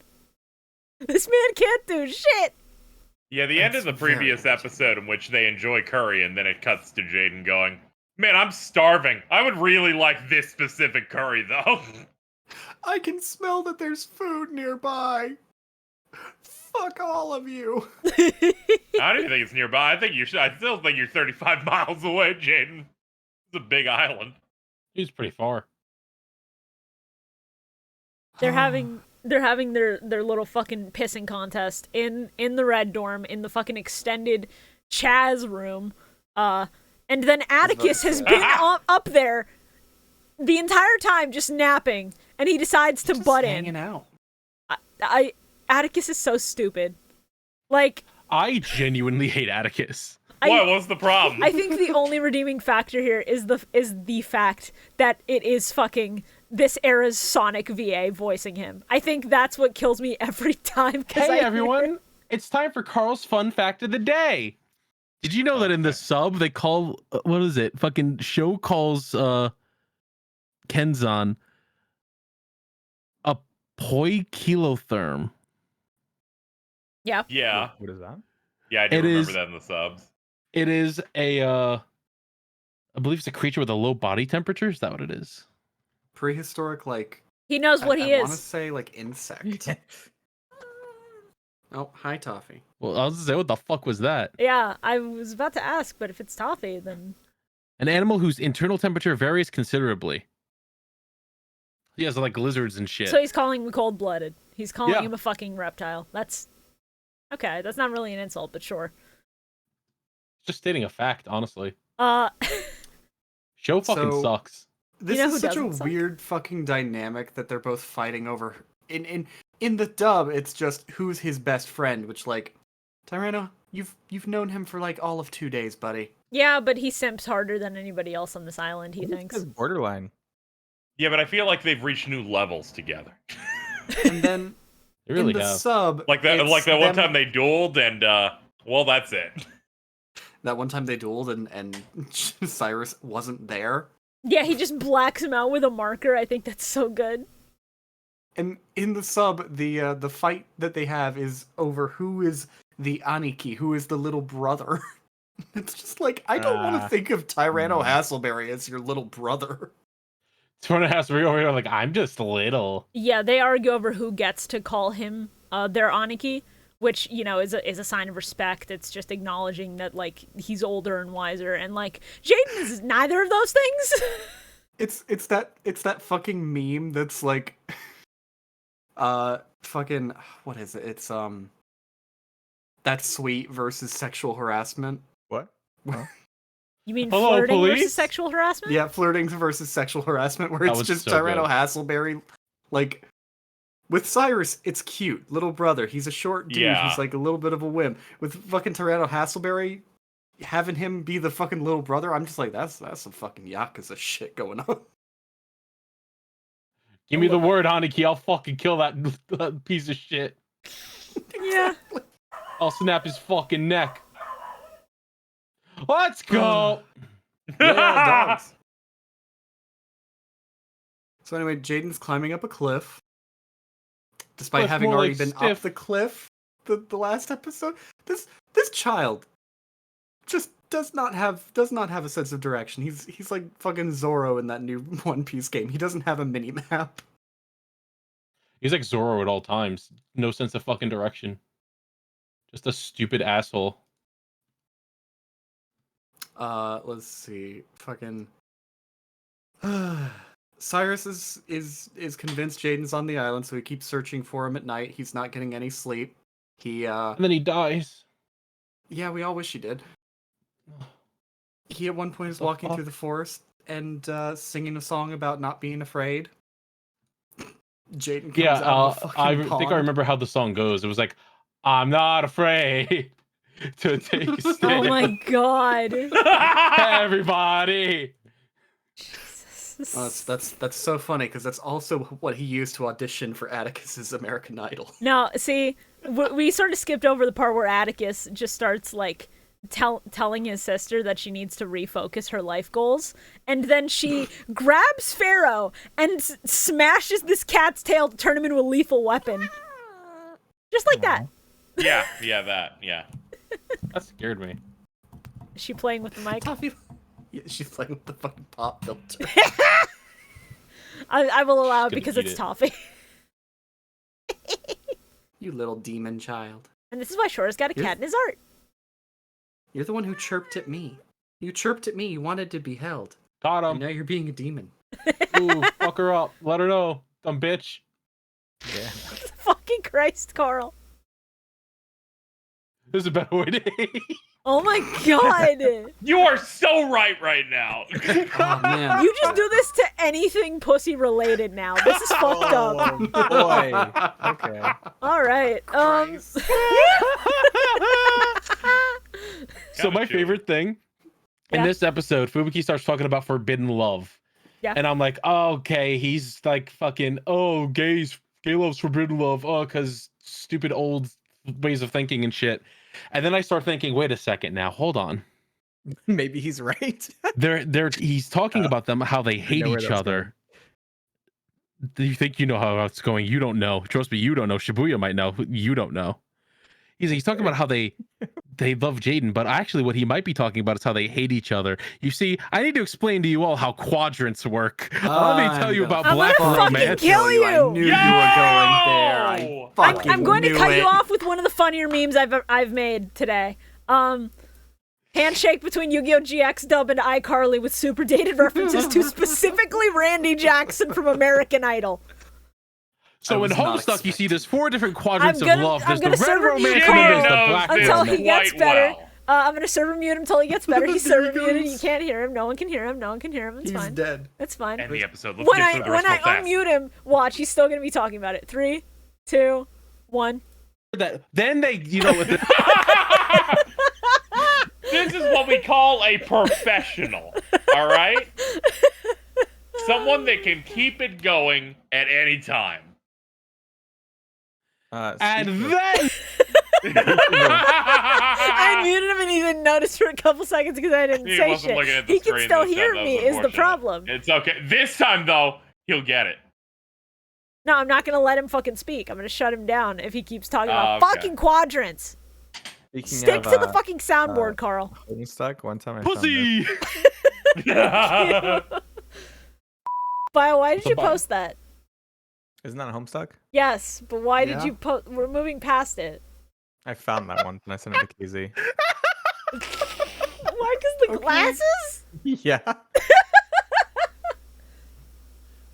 This man can't do shit. Yeah, the end of the previous episode in which they enjoy curry, and then it cuts to Jaden going, "Man, I'm starving. I would really like this specific curry, though." I can smell that there's food nearby. Fuck all of you. I don't even think it's nearby. I still think you're 35 miles away, Jaden. It's a big island. He's pretty far. They're having their little fucking pissing contest in the red dorm in the fucking extended Chaz room. And then Atticus has been up there the entire time just napping, and he decides to butt in. Hanging out. Atticus is so stupid. Like, I genuinely hate Atticus. What was the problem? I think the only redeeming factor here is the fact that it is fucking this era's Sonic VA voicing him. I think that's what kills me every time. Hey everyone, it's time for Carl's fun fact of the day. Did you know that in the sub they call what is it? Fucking show calls Kenzan a poikilotherm. Yeah. Yeah. What is that? Yeah, I do It remember is- that in the subs. It is I believe it's a creature with a low body temperature. Is that what it is? Prehistoric, like... He knows what he I want to is. say, like, insect. Oh, hi, Toffee. Well, I was gonna say, what the fuck was that? Yeah, I was about to ask, but if it's Toffee, then An animal whose internal temperature varies considerably. He has like lizards and shit. so he's calling him cold-blooded. He's calling Yeah. him a fucking reptile. That's okay. That's not really an insult, but sure. Just stating a fact, honestly. Show fucking So- sucks. This You know who is such a doesn't suck? weird fucking dynamic that they're both fighting over. In the dub, it's just who's his best friend, which like, Tyranno, you've known him for like all of 2 days, buddy. Yeah, but he simps harder than anybody else on this island. He thinks. It's borderline. Yeah, but I feel like they've reached new levels together. And then They really in the have. sub, Like that it's one them- time they dueled, and well, that's it. That one time they dueled and Cyrus wasn't there. Yeah, he just blacks him out with a marker. I think that's so good. And in the sub, the fight that they have is over who is the Aniki, who is the little brother. It's just like, I don't want to think of Tyranno Hasselberry as your little brother. Tyranno Hasselberry over here like, I'm just little. Yeah, they argue over who gets to call him their Aniki, which, you know, is a sign of respect. It's just acknowledging that, like, he's older and wiser, and, like, Jaden is neither of those things. It's that fucking meme that's like, fucking, what is it? It's that's sweet versus sexual harassment. What? You mean Hello, flirting police? versus sexual harassment? Yeah, flirting versus sexual harassment, where That it's was just so Tyranno good. Hasselberry, like, with Cyrus, it's cute, little brother. He's a short dude. Yeah. He's like a little bit of a whim. With fucking Tyranno Hasselberry, having him be the fucking little brother, I'm just like, that's some fucking Yakuza shit going on. Give me the word, Aniki. I'll fucking kill that piece of shit. Yeah. I'll snap his fucking neck. Let's go. Yeah, dogs. So anyway, Jaden's climbing up a cliff, despite Cliff, having more already like been up stiff. the cliff the last episode. This child just does not have a sense of direction. He's like fucking Zoro in that new One Piece game. He doesn't have a mini map. He's like Zoro at all times. No sense of fucking direction. Just a stupid asshole. Let's see. Fucking Cyrus is convinced Jaden's on the island, so he keeps searching for him at night. He's not getting any sleep. He And then he dies. Yeah, we all wish he did. He at one point is walking through the forest and singing a song about not being afraid. Jaden comes Yeah, out of a I fucking think I pond. remember how the song goes. It was like, I'm not afraid to take a stand. Oh my god. Everybody. Oh, that's so funny because that's also what he used to audition for Atticus's American Idol. Now, see, we sort of skipped over the part where Atticus just starts, like, telling his sister that she needs to refocus her life goals, and then she grabs Pharaoh and smashes this cat's tail to turn him into a lethal weapon. Just like that. Yeah, that. That scared me. Is she playing with the mic? Toffee. Yeah, she's playing with the fucking pop filter. I will allow it Gonna because eat it's it. toffee. You little demon child. And this is why Shorah's got a cat in his art. You're the one who chirped at me. You chirped at me. You wanted to be held. Got And him. now you're being a demon. Ooh, fuck her up. Let her know. Dumb bitch. Yeah. Fucking Christ, Carl. There's a better way to Oh my god. You are so right now. Oh man. You just do this to anything pussy related now. This is fucked up. Boy. Okay. All right. So my favorite thing in Yeah. this episode, Fubuki starts talking about forbidden love. Yeah. And I'm like, oh, okay, he's like fucking, oh, gay love's forbidden love. Oh, because stupid old ways of thinking and shit. And then I start thinking, wait a second now, hold on. Maybe he's right. He's talking about them, how they hate know where each that's other. Do you think you know how it's going? You don't know. Trust me, you don't know. Shibuya might know. You don't know. He's talking about how they love Jaden, but actually what he might be talking about is how they hate each other. You see, I need to explain to you all how quadrants work. Let me tell you about I'm black gonna fucking romance. kill you. I knew you were going there. I Yo! fucking I'm going to knew cut it. you off with one of the funnier memes I've made today. Handshake between Yu-Gi-Oh! GX Dub and iCarly with super dated references to specifically Randy Jackson from American Idol. So in was not Homestuck, you see expecting. there's 4 different quadrants I'm gonna- of love. I'm There's the gonna red serve him romance, you and then there's the Carl black until romance. he gets Quite better. well. I'm gonna serve him mute until he gets better. He's There he server muted. goes. You can't hear him. No one can hear him. No one can hear him. It's He's fine. dead. It's fine. End the episode. Let's When get I through the rest when I real fast. unmute him, watch. He's still gonna be talking about it. 3, 2, 1. Then they, you know, with the, This is what we call a professional. All right. Someone that can keep it going at any time. And then I muted him and he didn't notice for a couple seconds because I didn't He say wasn't looking shit. at the He can screen still this time, hear that was me is the unfortunate. problem. It's okay. This time, though, he'll get it. No, I'm not going to let him fucking speak. I'm going to shut him down if he keeps talking about Okay. fucking quadrants. Speaking Stick of, to the fucking soundboard, Carl. Homestuck. One time I pussy. Bio, why did you Bio. post that? Isn't that a Homestuck? Yes, but why did Yeah. you post? We're moving past it. I found that one and I sent it to KZ. Why? Because the glasses? Yeah.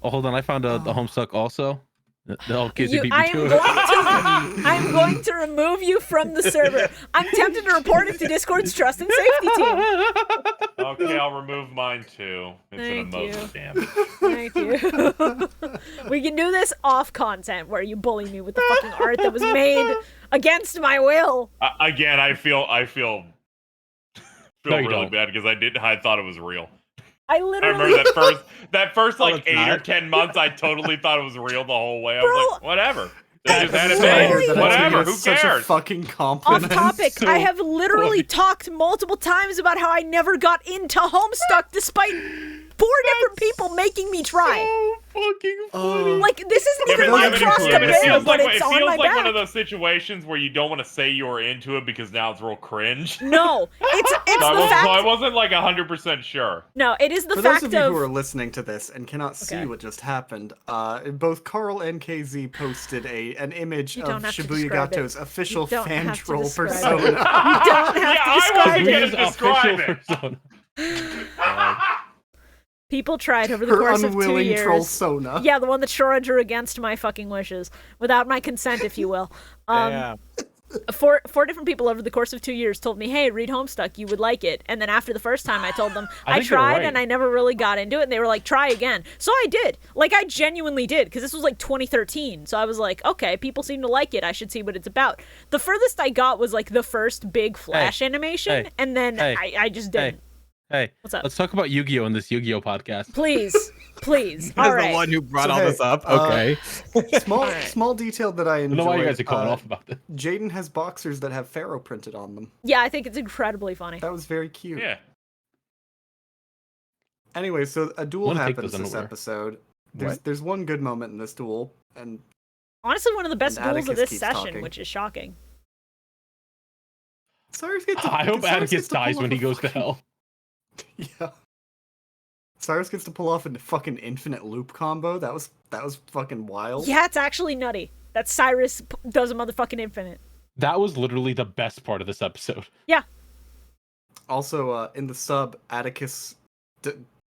Oh, hold on. I found the Homestuck also. The kids beat me I'm to I'm going to remove you from the server. I'm tempted to report it to Discord's trust and safety team. Okay, I'll remove mine too. It's Thank an you. emoji damage. Thank you. We can do this off content where you bully me with the fucking art that was made against my will. Again, I feel No, you really don't. bad because I thought it was real. I I literally. remember that first like it's 8 or not. 10 months, I totally thought it was real the whole way. I Bro, was like, whatever. They just had it so made. weird that I Whatever. treated it Who as such a cares? fucking Off compliment. topic, so I have literally funny. talked multiple times about how I never got into Homestuck despite 4 different people making me try. fucking funny. Like, this isn't Yeah, even but- my yeah, cross but to it bear, feels but like, it's it on feels my like back. one of those situations where you don't want to say you were into it because now it's real cringe. No, it's So I the fact. wasn't like 100% sure. No, it is the For fact those of you who are listening to this and cannot see Okay. what just happened, both Carl and KZ posted an image You of don't have to Shibuya describe it. Gato's official You don't fan have to troll describe it. persona. You don't have Yeah, to I describe wasn't it. gonna His describe official it. persona. People tried over the Her course of 2 unwilling years. troll sona. Yeah, the one that Shorah drew against my fucking wishes, without my consent, if you will. Yeah. Four different people over the course of 2 years told me, "Hey, read Homestuck, you would like it." And then after the first time, I told them I I think they were tried right. and I never really got into it. And they were like, "Try again." So I did. Like, I genuinely did, because this was like 2013. So I was like, okay, people seem to like it. I should see what it's about. The furthest I got was like the first big Flash animation, Hey, and then hey, I just didn't. Hey, What's up? let's talk about Yu-Gi-Oh! In this Yu-Gi-Oh! Podcast. Please, please. All As right. the one who brought So, all hey, this up. Okay. Small detail that I I enjoyed. don't know why you guys are going off about this. Jaden has boxers that have Pharaoh printed on them. Yeah, I think it's incredibly funny. That was very cute. Yeah. Anyway, so a duel Wanna take happens those this underwear. episode. What? There's one good moment in this duel, and Honestly, one of the best And duels of Atticus this keeps session, talking. which is shocking. Cyrus gets to, I hope Cyrus Atticus gets to pull dies off when a he goes to fucking- hell. Yeah. Cyrus gets to pull off a fucking infinite loop combo. That was fucking wild. Yeah, it's actually nutty that Cyrus does a motherfucking infinite. That was literally the best part of this episode. Yeah. Also, in the sub, Atticus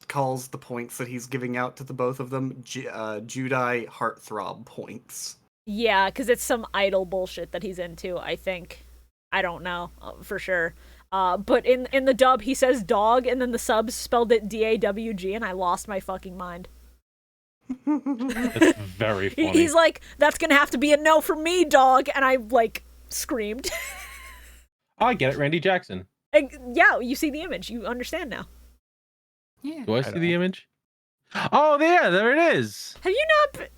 calls the points that he's giving out to the both of them Judai heartthrob points. Yeah, because it's some idol bullshit that he's into, I think. I don't know for sure. But in the dub, he says dog, and then the subs spelled it D-A-W-G, and I lost my fucking mind. That's very funny. He's like, that's gonna have to be a no for me, dog, and I, like, screamed. Oh, I get it, Randy Jackson. And, yeah, you see the image. You understand now. Yeah. Do I see the image? Oh, yeah, there it is. Have you not...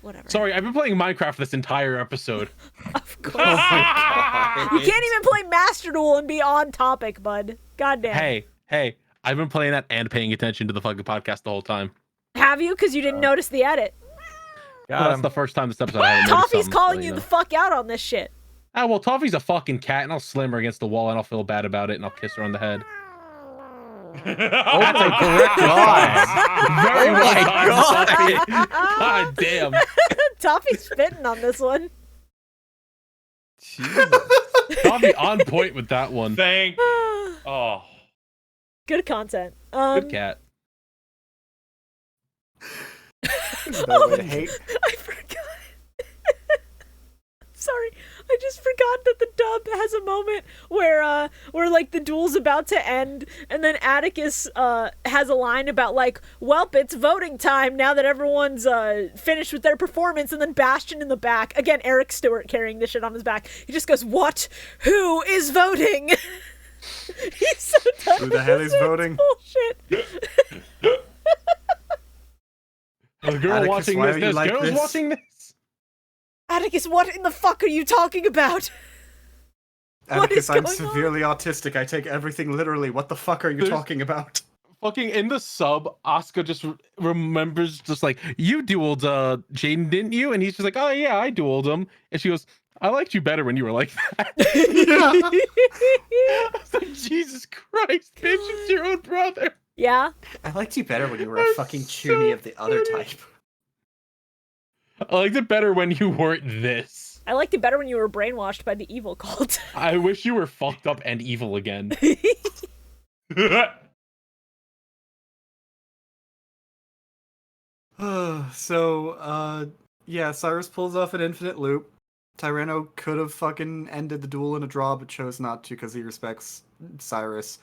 whatever. Sorry, I've been playing Minecraft this entire episode. Of course. Oh my You can't even play Master Duel and be on topic, bud. Goddamn. Hey, I've been playing that and paying attention to the fucking podcast the whole time. Have you? Because you didn't notice the edit. Well, that's the first time this episode I haven't noticed Toffee's something, calling so, you know. the fuck out on this shit. Ah, well, Toffee's a fucking cat, and I'll slam her against the wall, and I'll feel bad about it, and I'll kiss her on the head. That's a correct response. Very well done, Toffee. God damn. Toffee's spitting on this one. Jesus. Toffee on point with that one. Thank. Oh. Good content. Good cat. Better way to hate. I forgot. Sorry, I just forgot that the dub has a moment where like the duel's about to end, and then Atticus has a line about like, "Welp, it's voting time now that everyone's finished with their performance," and then Bastion in the back, again Eric Stewart carrying this shit on his back. He just goes, "What? Who is voting?" He's so done Who the with hell this is voting? bullshit. A girl Atticus, watching why this. are you There's like girls this? watching this. Atticus, what in the fuck are you talking about? What is Atticus, I'm going on? severely autistic. I take everything literally. What the fuck are you There's- talking about? Fucking in the sub, Asuka just remembers, just like, you dueled Jaden, didn't you? And he's just like, oh yeah, I dueled him. And she goes, I liked you better when you were like that. I was like, Jesus Christ, bitch, it's your own brother. Yeah. I liked you better when you were a That's fucking so chuny of the other funny. type. I liked it better when you weren't this. I liked it better when you were brainwashed by the evil cult. I wish you were fucked up and evil again. Yeah, Cyrus pulls off an infinite loop. Tyranno could have fucking ended the duel in a draw, but chose not to because he respects Cyrus.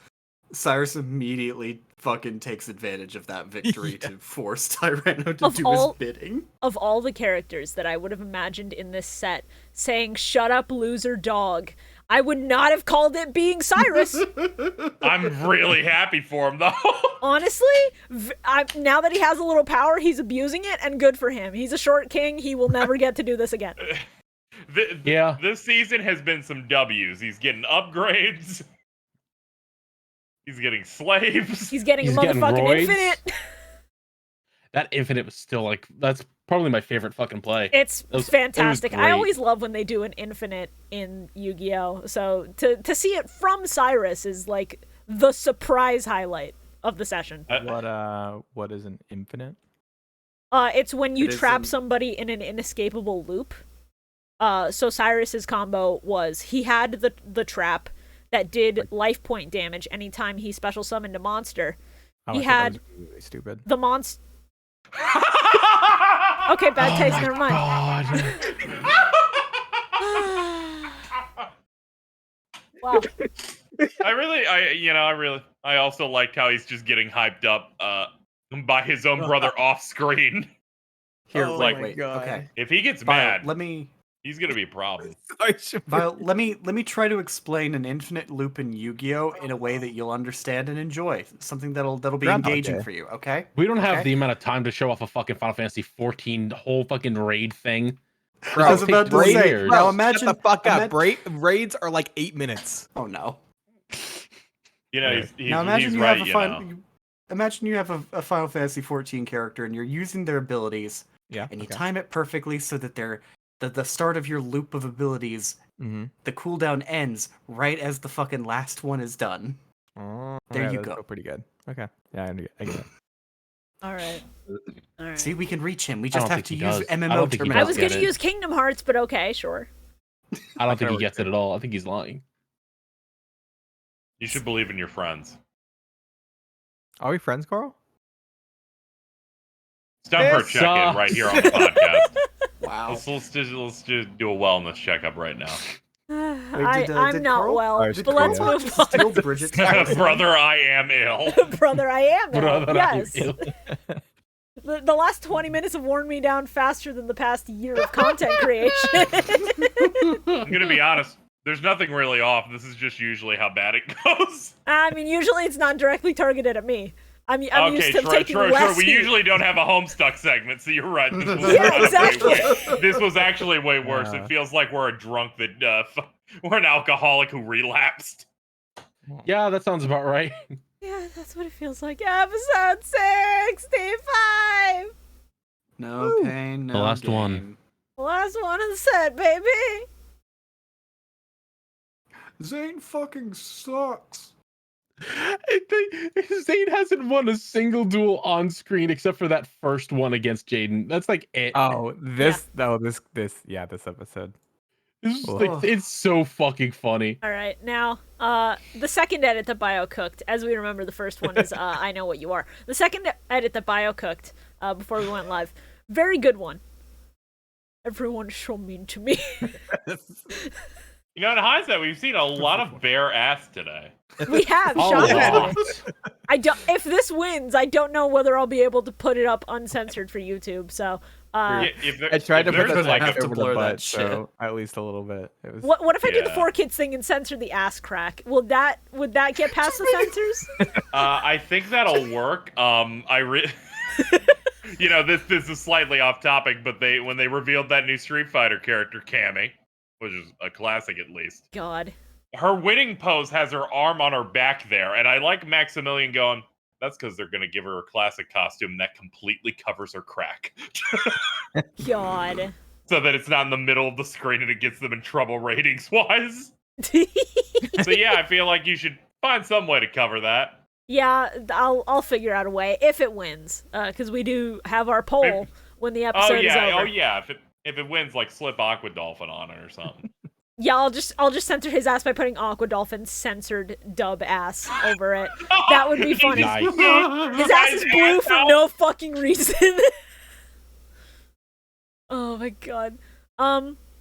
Cyrus immediately fucking takes advantage of that victory to force Tyranno to do his bidding. Of all the characters that I would have imagined in this set saying, shut up, loser dog, I would not have called it being Cyrus. I'm really happy for him, though. Honestly, now that he has a little power, he's abusing it, and good for him. He's a short king. He will never get to do this again. Yeah. This season has been some W's. He's getting upgrades. He's getting slaves. He's getting He's a getting motherfucking roids. infinite. That infinite was still like, that's probably my favorite fucking play. It's It was fantastic. I great. always love when they do an infinite in Yu-Gi-Oh! So to see it from Cyrus is like the surprise highlight of the session. What is an infinite? It's when you It is trap somebody in an inescapable loop. So Cyrus's combo was he had the trap that did life point damage anytime he special summoned a monster. Oh, He I thought that had was really stupid. the monster. Okay, bad taste. Never mind. Wow. I also liked how he's just getting hyped up by his own brother off screen. Here, Oh wait, my wait. Okay. If he gets Vile, mad, let me he's gonna be a problem. Vile, let me try to explain an infinite loop in Yu-Gi-Oh! In a way that you'll understand and enjoy. Something that'll be Groundhog engaging Day. for you, okay? We don't have Okay. the amount of time to show off a fucking Final Fantasy 14 whole fucking raid thing. I was about to Raid say, years. now Bro, imagine... shut the fuck up. ima- Raids are like 8 minutes. Oh no. You know, he's Now imagine he's you right. have a You final... know. Imagine you have a Final Fantasy 14 character and you're using their abilities Yeah. and you time it perfectly so that the start of your loop of abilities, Mm-hmm. the cooldown ends right as the fucking last one is done. Oh, There you that's go. still pretty good. Okay. Yeah, I get it. All right. All right. See, we can reach him. We I don't just have think to he use does. I MMO don't think he terminology. I was get gonna it. use Kingdom Hearts, but okay, sure. I don't think he Fireworks. gets it at all. I think he's lying. You should believe in your friends. Are we friends, Carl? It's time for a This check-in right sucks. here on the podcast. Wow. Let's just do a wellness checkup right now. I'm not Carl- well, Oh, did but let's Carl move on. Steal Bridget's Brother, I am ill. Brother, I am. Brother, yes. I- The last 20 minutes have worn me down faster than the past year of content creation. I'm gonna be honest. There's nothing really off. This is just usually how bad it goes. I mean, usually it's not directly targeted at me. I'm Okay, used to taking true. less We heat. usually don't have a Homestuck segment, so you're right. This was Yeah, kind of exactly. this was actually way worse. Yeah. It feels like we're a drunk that we're an alcoholic who relapsed. Yeah, that sounds about right. Yeah, that's what it feels like. Episode 65! No pain, no The last gain. one. Last one of the set, baby! Zane fucking sucks. Zane hasn't won a single duel on screen except for that first one against Jaden. That's like it. Oh, this episode. It's just Ugh. like, it's so fucking funny. Alright, now, the second edit that Bio cooked, as we remember, the first one is I Know What You Are. The second edit that Bio cooked, before we went live, very good one. Everyone's so mean to me. You know, in hindsight, we've seen a lot of bare ass today. We have, A shockingly. lot. If this wins, I don't know whether I'll be able to put it up uncensored for YouTube, so... Yeah, if there- I tried to if put there's the like have like to over blur the that butt, shit. so at least a little bit. It was. What if I did the Yeah. 4Kids thing and censor the ass crack? Would that get past the censors? I think that'll work. you know, this is slightly off topic, but when they revealed that new Street Fighter character, Cammy, which is a classic at least. God. Her winning pose has her arm on her back there, and I like Maximilian going, that's because they're going to give her a classic costume that completely covers her crack. God. So that it's not in the middle of the screen and it gets them in trouble ratings-wise. So yeah, I feel like you should find some way to cover that. Yeah, I'll figure out a way if it wins, because we do have our poll when the episode is over. Oh yeah, if it wins, like slip Aqua Dolphin on it or something. Yeah, I'll just censor his ass by putting Aqua Dolphin's censored dub ass over it. That would be funny. Nice. His ass is blue for no fucking reason. Oh my god.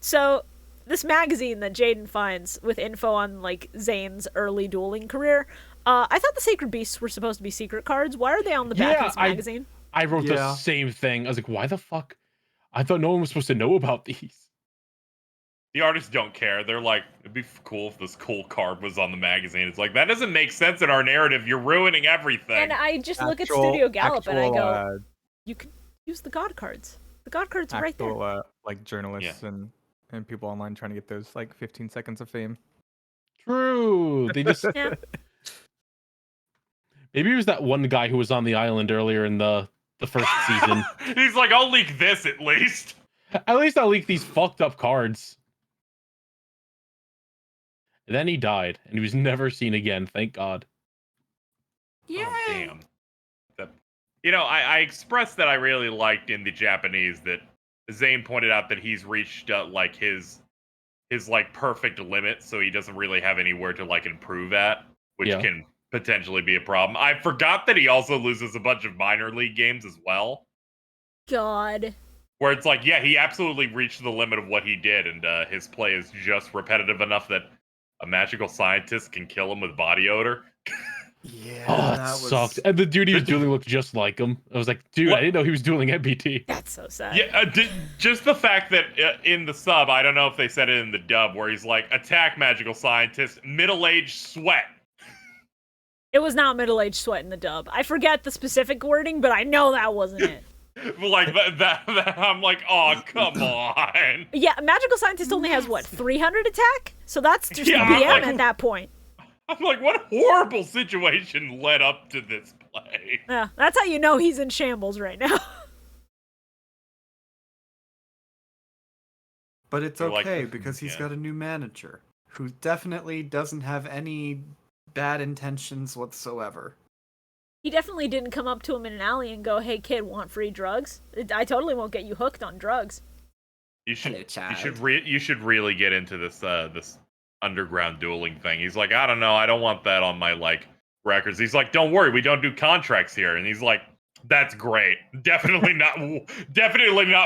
So this magazine that Jaden finds with info on like Zane's early dueling career, I thought the Sacred Beasts were supposed to be secret cards. Why are they on the back of this magazine? I wrote the same thing. I was like, why the fuck? I thought no one was supposed to know about these. The artists don't care. They're like, it'd be cool if this cool card was on the magazine. It's like, that doesn't make sense in our narrative. You're ruining everything. And I just look at Studio Gallop and I go, you can use the God cards. The God cards are right there. Like journalists and people online trying to get those like 15 seconds of fame. True. They just maybe it was that one guy who was on the island earlier in the first season. He's like, I'll leak this at least. At least I'll leak these fucked up cards. And then he died, and he was never seen again. Thank God. Yeah. Oh, damn. You know, I expressed that I really liked in the Japanese that Zane pointed out that he's reached like his like perfect limit, so he doesn't really have anywhere to like improve at, which can potentially be a problem. I forgot that he also loses a bunch of minor league games as well. God. Where it's like, yeah, he absolutely reached the limit of what he did, and his play is just repetitive enough that a magical scientist can kill him with body odor. Yeah, oh, that sucked. And the dude he was dueling looked just like him. I was like, dude, I didn't know he was dueling MBT. That's so sad. Yeah, just the fact that in the sub, I don't know if they said it in the dub, where he's like, attack magical scientist, middle-aged sweat. It was not middle-aged sweat in the dub. I forget the specific wording, but I know that wasn't it. Like that, I'm like, oh, come on. Yeah, magical scientist only has what, 300 attack? So that's just the BM at that point. I'm like, what horrible situation led up to this play? Yeah, that's how you know he's in shambles right now. But it's okay because he's got a new manager who definitely doesn't have any bad intentions whatsoever. He definitely didn't come up to him in an alley and go, hey kid, want free drugs? I totally won't get you hooked on drugs. You should really get into this this underground dueling thing. He's like, I don't know, I don't want that on my like records. He's like, don't worry, we don't do contracts here. And he's like, that's great. Definitely not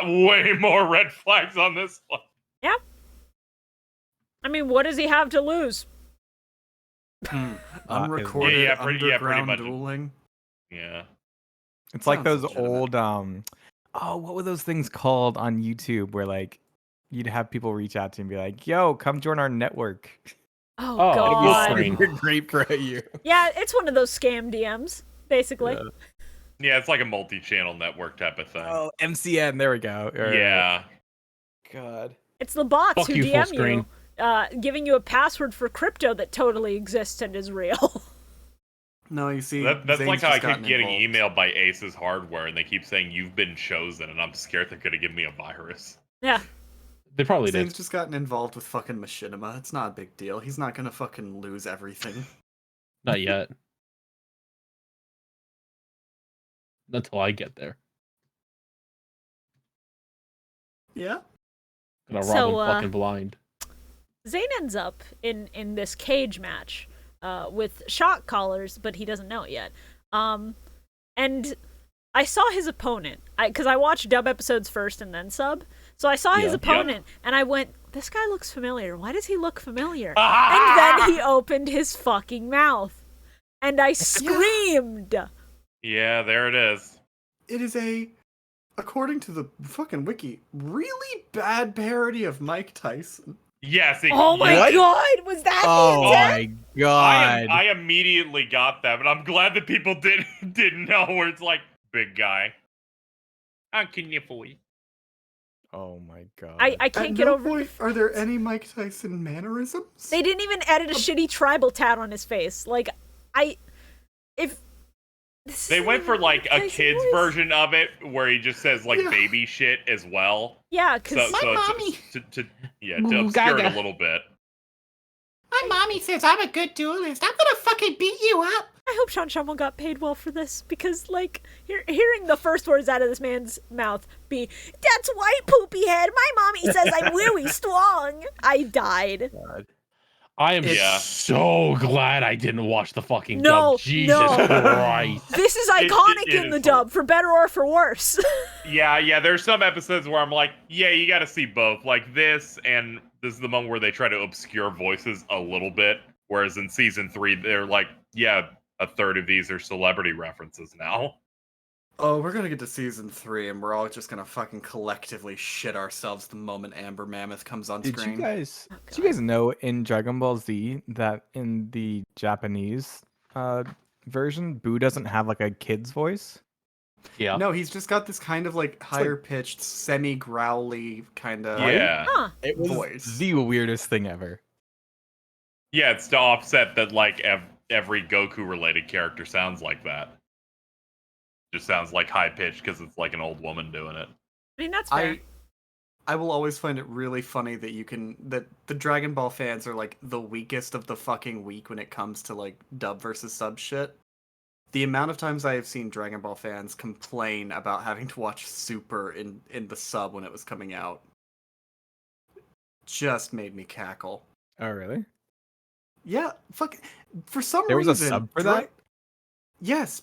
way more red flags on this one. Yeah. I mean, what does he have to lose? Unrecorded underground pretty much. dueling. Yeah. It's like those old what were those things called on YouTube where like you'd have people reach out to you and be like, yo, come join our network. Oh God. We're great for you. Yeah, it's one of those scam DMs, basically. Yeah, it's like a multi-channel network type of thing. Oh, MCN, there we go. Yeah. God. It's the bots Fuck who you, DM full screen. you, giving you a password for crypto that totally exists and is real. No, you see, that's Zane's like how I just keep getting involved. emailed by Aces Hardware, and they keep saying you've been chosen, and I'm scared they're gonna give me a virus. Yeah. They probably Zane's did. just gotten involved with fucking Machinima. It's not a big deal. He's not gonna fucking lose everything. Not yet. Until I get there. Yeah. Gonna rob him fucking blind. Zane ends up in this cage match with shock collars, but he doesn't know it yet. And I saw his opponent, because I watched dub episodes first and then sub. So I saw his opponent, and I went, this guy looks familiar. Why does he look familiar? And then he opened his fucking mouth. And I screamed. Yeah, there it is. It is according to the fucking wiki, really bad parody of Mike Tyson. Yes. Oh my God! Was that the intent? My God! I immediately got that, but I'm glad that people didn't know where it's like big guy. How can you boy? Oh my god. I can't get over. Are there any Mike Tyson mannerisms? They didn't even edit a shitty tribal tat on his face. Like, if They went for like a Tyson kid's voice. version of it where he just says like baby shit as well. Yeah, because My mommy- to obscure it a little bit. My mommy says I'm a good duelist. I'm gonna fucking beat you up. I hope Sean Schammel got paid well for this, because, like, hearing the first words out of this man's mouth be, "That's white poopy head, my mommy says I'm really strong," I died. God. I am Yeah. so glad I didn't watch the fucking No, dub. Jesus no. Christ. This is iconic it in the is dub, for better or for worse. Yeah, there's some episodes where I'm like, yeah, you gotta see both. Like this, and this is the moment where they try to obscure voices a little bit. Whereas in season 3, they're like, yeah, a third of these are celebrity references now. Oh, we're gonna get to season 3, and we're all just gonna fucking collectively shit ourselves the moment Amber Mammoth comes on Did screen. you guys know in Dragon Ball Z that in the Japanese version, Boo doesn't have like a kid's voice? Yeah. No, he's just got this kind of like higher pitched, semi growly kind of Yeah. Huh. It was voice. the weirdest thing ever. Yeah, it's to offset that like every Goku related character sounds like that. Just sounds like high pitched because it's like an old woman doing it. I mean, that's fair. I will always find it really funny that the Dragon Ball fans are like the weakest of the fucking weak when it comes to like dub versus sub shit. The amount of times I have seen Dragon Ball fans complain about having to watch Super in the sub when it was coming out just made me cackle. Oh, really? Yeah, fuck. For some There was reason, a sub for that? Yes,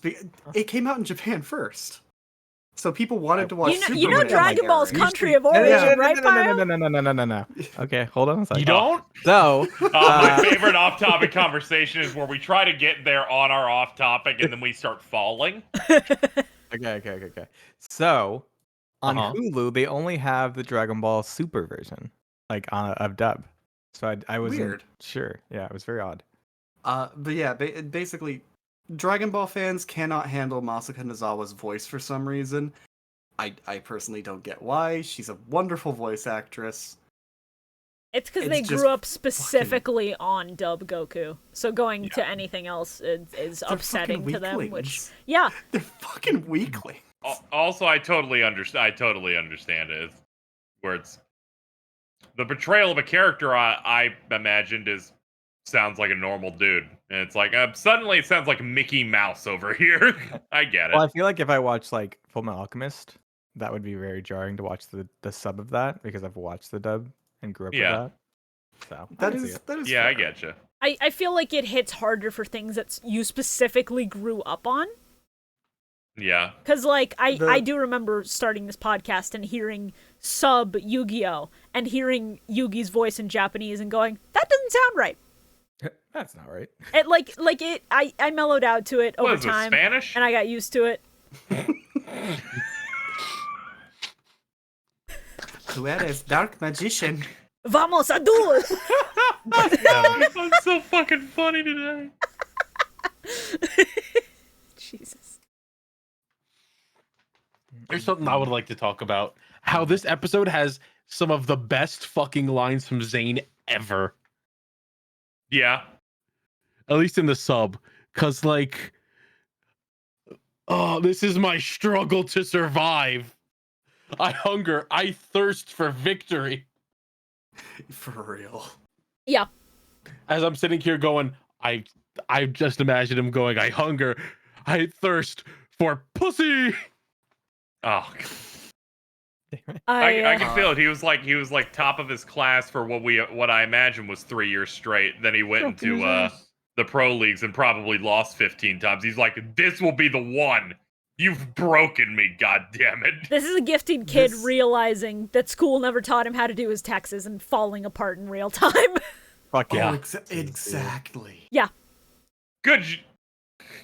it came out in Japan first, so people wanted to watch. Super You know when it was Dragon Ball's airing. country of origin, right, Bio? No. Okay, hold on a second. You don't? So, My favorite off-topic conversation is where we try to get there on our off-topic and then we start falling. Okay. So, on Uh-huh. Hulu, they only have the Dragon Ball Super version, like of dub. So I wasn't Weird. sure. Yeah, it was very odd. But yeah, basically, Dragon Ball fans cannot handle Masako Nozawa's voice for some reason. I personally don't get why. She's a wonderful voice actress. It's because It's they just grew up specifically on dub Goku, so going to anything else is They're upsetting fucking to them. Which, weaklings. yeah, They're fucking weaklings. Also, I totally understand it. Where it's the portrayal of a character I imagined sounds like a normal dude, and it's like suddenly it sounds like Mickey Mouse over here. I get it. Well, I feel like if I watched like Fullmetal Alchemist, that would be very jarring to watch the sub of that because I've watched the dub and grew up Yeah. with that. So I That can see is it. that is Yeah, I fair. get you. I feel like it hits harder for things that you specifically grew up on. Yeah. Because, like, I The- do remember starting this podcast and hearing sub Yu-Gi-Oh! And hearing Yugi's voice in Japanese and going, that doesn't sound right. That's not right. It, I mellowed out to it What over is this, time. Spanish? And I got used to it. Tu eres dark magician. Vamos a duel! I'm so fucking funny today. Jesus. There's something I would like to talk about. How this episode has some of the best fucking lines from Zane ever. Yeah. At least in the sub. Cause like, oh, this is my struggle to survive. I hunger, I thirst for victory. For real. Yeah. As I'm sitting here going, I just imagine him going, I hunger, I thirst for pussy. Oh, I I can feel it. He was like top of his class for what I imagine was 3 years straight. Then he went into the pro leagues and probably lost 15 times. He's like, this will be the one. You've broken me, goddammit. This is a gifted kid This- realizing that school never taught him how to do his taxes and falling apart in real time. Fuck yeah. Oh, exactly. Yeah. Good.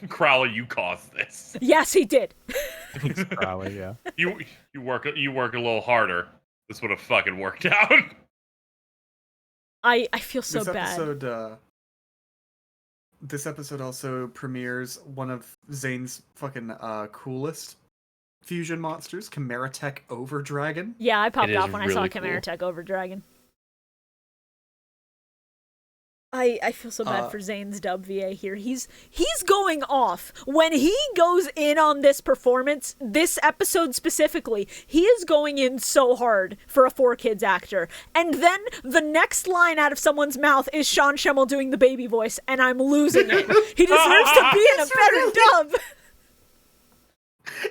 Crowley, you caused this. Yes, he did. Probably, yeah. You work a little harder. This would have fucking worked out. I feel so this bad. episode, this episode also premieres one of Zane's fucking coolest fusion monsters, Chimera Tech Over Dragon. Yeah, I popped It is off when I saw really Chimera cool. Tech Over Dragon. I feel so bad for Zane's dub VA here. He's going off. When he goes in on this performance, this episode specifically, he is going in so hard for a 4Kids actor. And then the next line out of someone's mouth is Sean Schemmel doing the baby voice, and I'm losing it. He deserves to be in a better dub.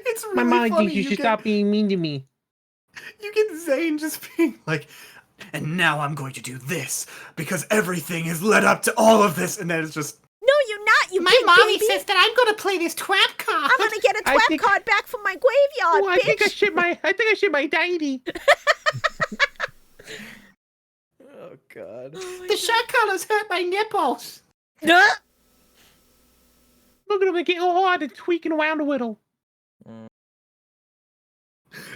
It's really My mom funny. thinks you should stop being mean to me. You get Zane just being like, and now I'm going to do this because everything has led up to all of this, and then it's just No, you're not. You My big mommy baby. says that I'm gonna play this twap card. I'm gonna get a I twap think- card back from my graveyard, Oh, I bitch. think I shit my daddy. Oh god. The shirt colors hurt my nipples. Nuh. Look at him getting all hard and tweaking around a little.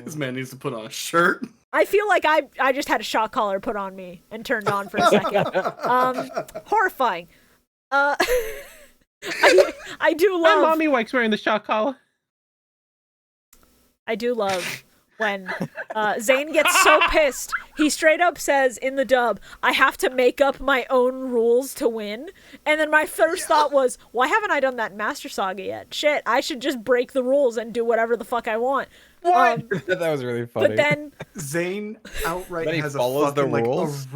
this man needs to put on a shirt. I feel like I just had a shock collar put on me and turned on for a second. Horrifying. I do My love. mommy likes wearing the shock collar. I do love when Zane gets so pissed. He straight up says in the dub, "I have to make up my own rules to win." And then my first thought was, why haven't I done that in Master Saga yet? Shit, I should just break the rules and do whatever the fuck I want. What? That was really funny. But then Zane outright Then he has a follows the fucking rules?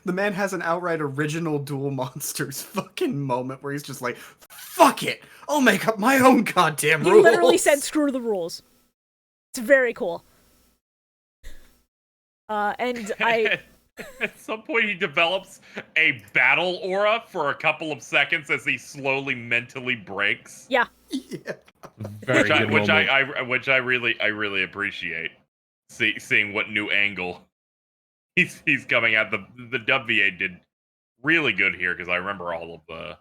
the man has an outright original Duel Monsters fucking moment where he's just like, "Fuck it, I'll make up my own goddamn he rules." literally said, "Screw the rules." It's very cool. And I. At some point, he develops a battle aura for a couple of seconds as he slowly mentally breaks. Yeah. "Yeah." Very Which I, good which moment. I really appreciate. Seeing what new angle he's coming at. The WVA did really good here because I remember all of the.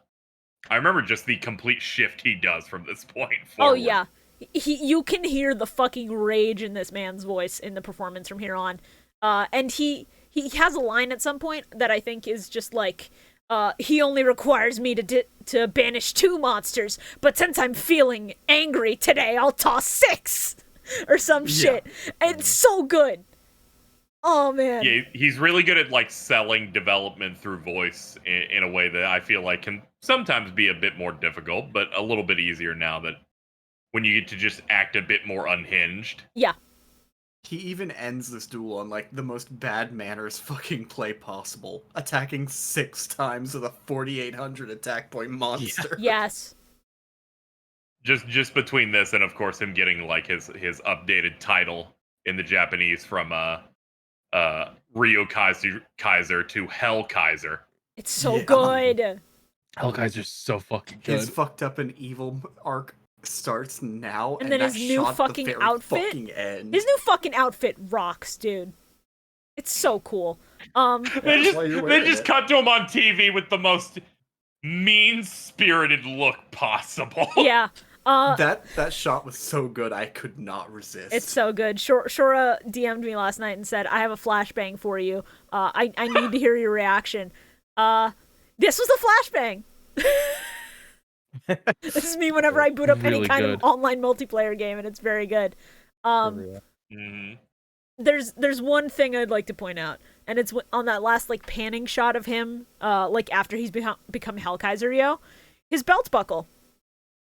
I remember just the complete shift he does from this point forward. Oh yeah, you can hear the fucking rage in this man's voice in the performance from here on. And he has a line at some point that I think is just like, he only requires me to banish 2 monsters, but since I'm feeling angry today, I'll toss 6 or some shit. And it's so good. Oh man. Yeah, he's really good at like selling development through voice in a way that I feel like can sometimes be a bit more difficult, but a little bit easier now that when you get to just act a bit more unhinged. Yeah. He even ends this duel on like the most bad manners fucking play possible, attacking 6 times with a 4,800 attack point monster. Yes. Just between this and of course him getting like his updated title in the Japanese from Ryo Kaiser to Hell Kaiser. It's so Yeah. good. Hellkaiser's so fucking good. His fucked up and evil arc starts now, And then that his new shot at the fucking very outfit? fucking end. His new fucking outfit rocks, dude. It's so cool. They why you're just wearing it. cut to him on TV with the most mean-spirited look possible. Yeah. That shot was so good, I could not resist. It's so good. Shorah DM'd me last night and said, "I have a flashbang for you. I need to hear your reaction." This was a flashbang. This is me whenever I boot up any Really kind good. of online multiplayer game, and it's very good. Mhm. There's one thing I'd like to point out, and it's on that last like panning shot of him, like after he's become Hellkaiser Yo, his belt buckle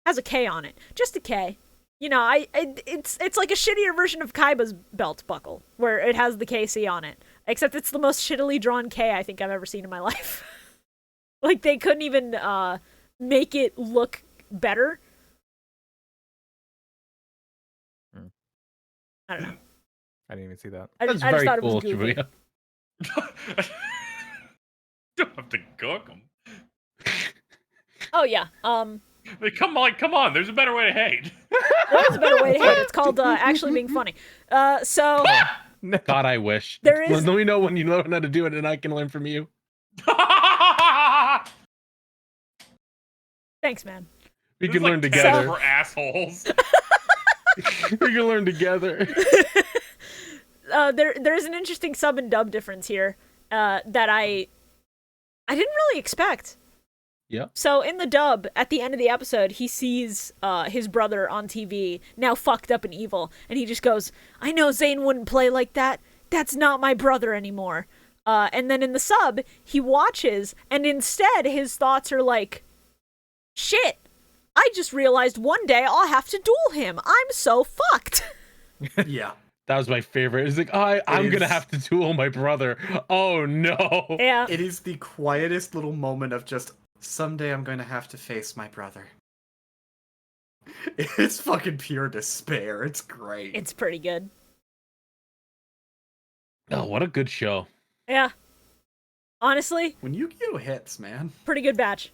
has a K on it, just a K. You know, it's like a shittier version of Kaiba's belt buckle, where it has the KC on it. Except it's the most shittily drawn K I think I've ever seen in my life. Like they couldn't even make it look better. I don't know. I didn't even see that. I That's just very thought it cool, was goofy. Shibuya. Don't have to cook them. Oh yeah. Come on. There's a better way to hate. There is a better way to hate it. It's called actually being funny. So God, I wish. There is- Let me know when you learn how to do it, and I can learn from you. thanks, man. We This can is learn like together. for assholes. We can learn together. There is an interesting sub and dub difference here that I didn't really expect. Yep. So in the dub, at the end of the episode, he sees his brother on TV, now fucked up and evil, and he just goes, I know Zane wouldn't play like that. That's not my brother anymore. And then in the sub, he watches, and instead his thoughts are like, shit, I just realized one day I'll have to duel him. I'm so fucked. Yeah. That was my favorite. It's like, I'm going to have to duel my brother. Oh, no. Yeah. It is the quietest little moment of just, someday I'm going to have to face my brother. It's fucking pure despair. It's great. It's pretty good. Oh, what a good show. Yeah. Honestly, When Yu-Gi-Oh hits, man. pretty good batch.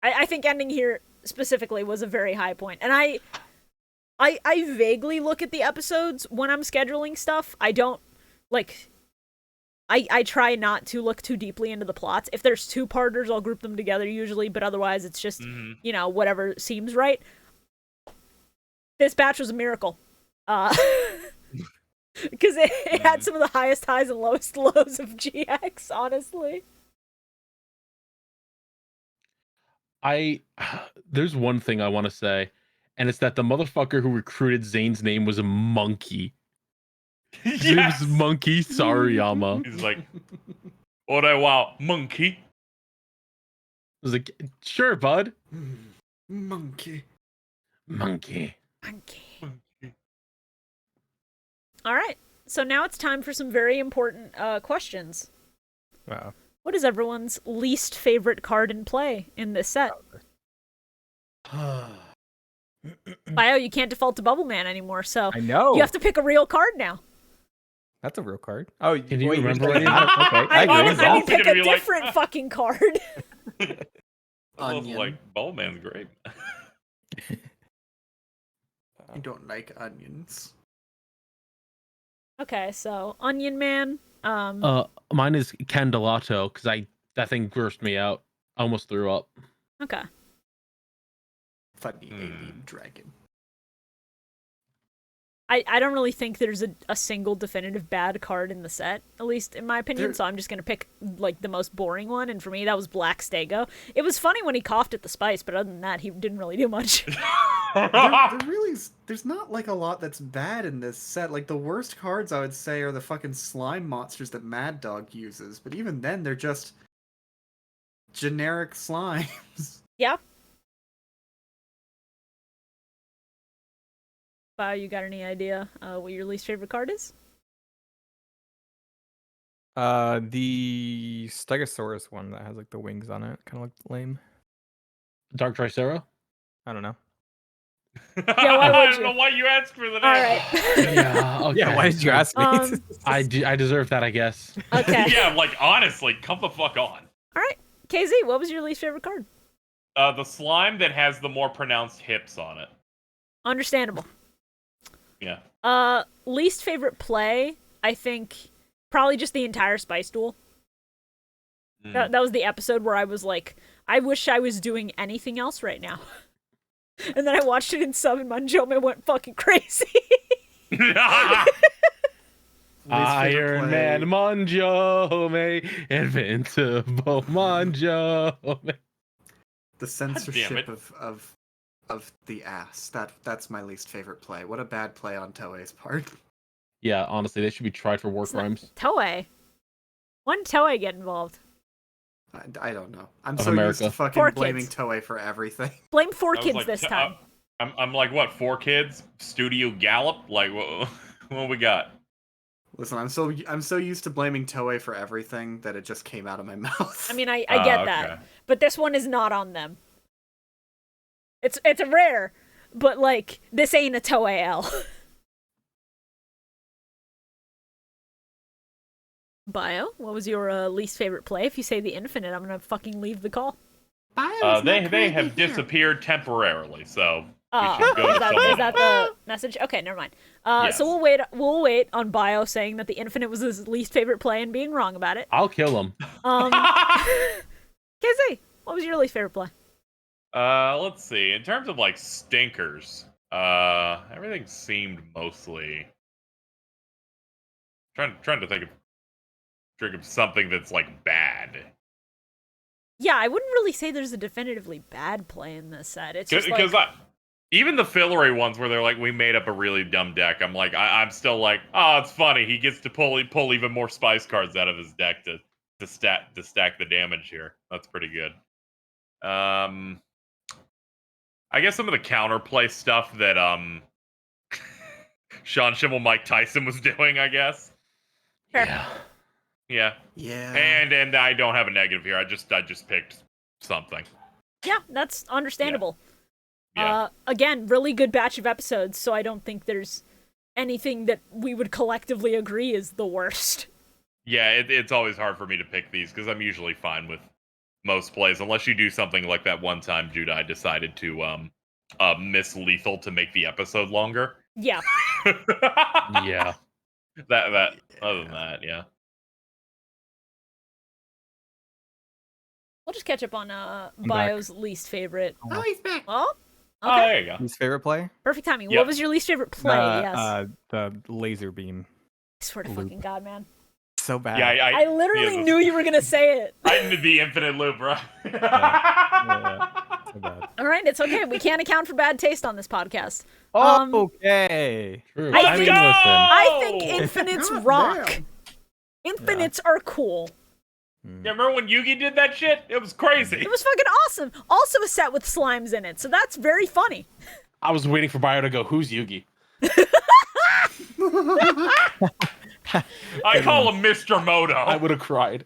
I think ending here specifically was a very high point. And I vaguely look at the episodes when I'm scheduling stuff. I don't, like, I try not to look too deeply into the plots. If there's two-parters, I'll group them together usually, but otherwise it's just, you know, whatever seems right. This batch was a miracle. Because it had some of the highest highs and lowest lows of GX, honestly. There's one thing I want to say, and it's that the motherfucker who recruited Zane's name was a monkey. His name was Monkey Sariyama. He's like, what I want, monkey. I was like, sure, bud. Monkey. Monkey. All right. So now it's time for some very important questions. Wow. What is everyone's least favorite card in play in this set? Bio, you can't default to Bubble Man anymore, so I know. you have to pick a real card now. That's a real card. Oh, Can you wait, remember you're any? saying that? Okay, I I agree. was I mean, also pick gonna a be like, different fucking card. Onion. Like, Bowman's great. I don't like onions. Okay, so Onion Man. Mine is Candelato, because that thing grossed me out. I almost threw up. Okay. Funny alien dragon. I don't really think there's a single definitive bad card in the set, at least in my opinion, so I'm just gonna pick, like, the most boring one, and for me, that was Black Stego. It was funny when he coughed at the spice, but other than that, he didn't really do much. There's not, like, a lot that's bad in this set. Like, the worst cards, I would say, are the fucking slime monsters that Mad Dog uses, but even then, they're just generic slimes. Yeah. Wow, you got any idea what your least favorite card is? The Stegosaurus one that has like the wings on it, kind of looked lame. Dark Tricera? I don't know. Yeah, why would I you? don't know why you asked for the name. All right. Yeah, okay. Yeah, why did you ask me? I deserve that, I guess. Okay. Yeah, like, honestly, come the fuck on. All right. KZ, what was your least favorite card? The slime that has the more pronounced hips on it. Understandable. Yeah. Least favorite play, I think probably just the entire Spice Duel. That was the episode where I was like, I wish I was doing anything else right now. And then I watched it in sub and Manjome went fucking crazy. Iron Man Manjome, Invincible Manjome. The censorship of the ass. That's my least favorite play. What a bad play on Toei's part. Yeah, honestly, they should be tried for war crimes. Toei. When did Toei get involved? I don't know. I'm Of so America. used to fucking 4 blaming kids. Toei for everything. Blame 4 I was kids like, this time. I'm like, what, 4 kids? Studio Gallop? Like, what we got? Listen, I'm so used to blaming Toei for everything that it just came out of my mouth. I mean, I get that. Okay. But this one is not on them. It's a rare, but, like, this ain't a Toei L. Bio, what was your least favorite play? If you say the Infinite, I'm gonna fucking leave the call. They have disappeared temporarily, so we Oh, should go to is someone that the message? Okay, never mind. Yes. So we'll wait on Bio saying that the Infinite was his least favorite play and being wrong about it. I'll kill him. KZ, what was your least favorite play? Let's see. In terms of, like, stinkers, everything seemed mostly trying to think of something that's, like, bad. Yeah, I wouldn't really say there's a definitively bad play in this set. It's just Because like... even the fillery ones where they're like, we made up a really dumb deck, I'm like, I'm still like, oh, it's funny. He gets to pull even more spice cards out of his deck to stack the damage here. That's pretty good. I guess some of the counterplay stuff that Sean Schimmel Mike Tyson was doing, I guess. Sure. Yeah. And I don't have a negative here. I just picked something. Yeah, that's understandable. Yeah. Again, really good batch of episodes, so I don't think there's anything that we would collectively agree is the worst. Yeah, it's always hard for me to pick these because I'm usually fine with most plays, unless you do something like that one time Judai decided to miss lethal to make the episode longer. Yeah. Yeah. That other than that, yeah. We'll just catch up on Bio's least favorite. Oh, he's back. Oh, Oh, okay. there you go. His favorite play? Perfect timing. Yep. What was your least favorite play? Yes. The laser beam. I swear to loop. fucking God, man. So bad. Yeah, I literally knew you were going to say it. I ended the infinite loop, bro. Yeah. So bad. All right, it's okay. We can't account for bad taste on this podcast. Okay. True. I I think- mean, listen. I think infinites God rock. damn. Infinites are cool. Yeah, remember when Yugi did that shit? It was crazy. It was fucking awesome. Also a set with slimes in it, so that's very funny. I was waiting for Bio to go, who's Yugi? I call him Mr. Moto. I would have cried.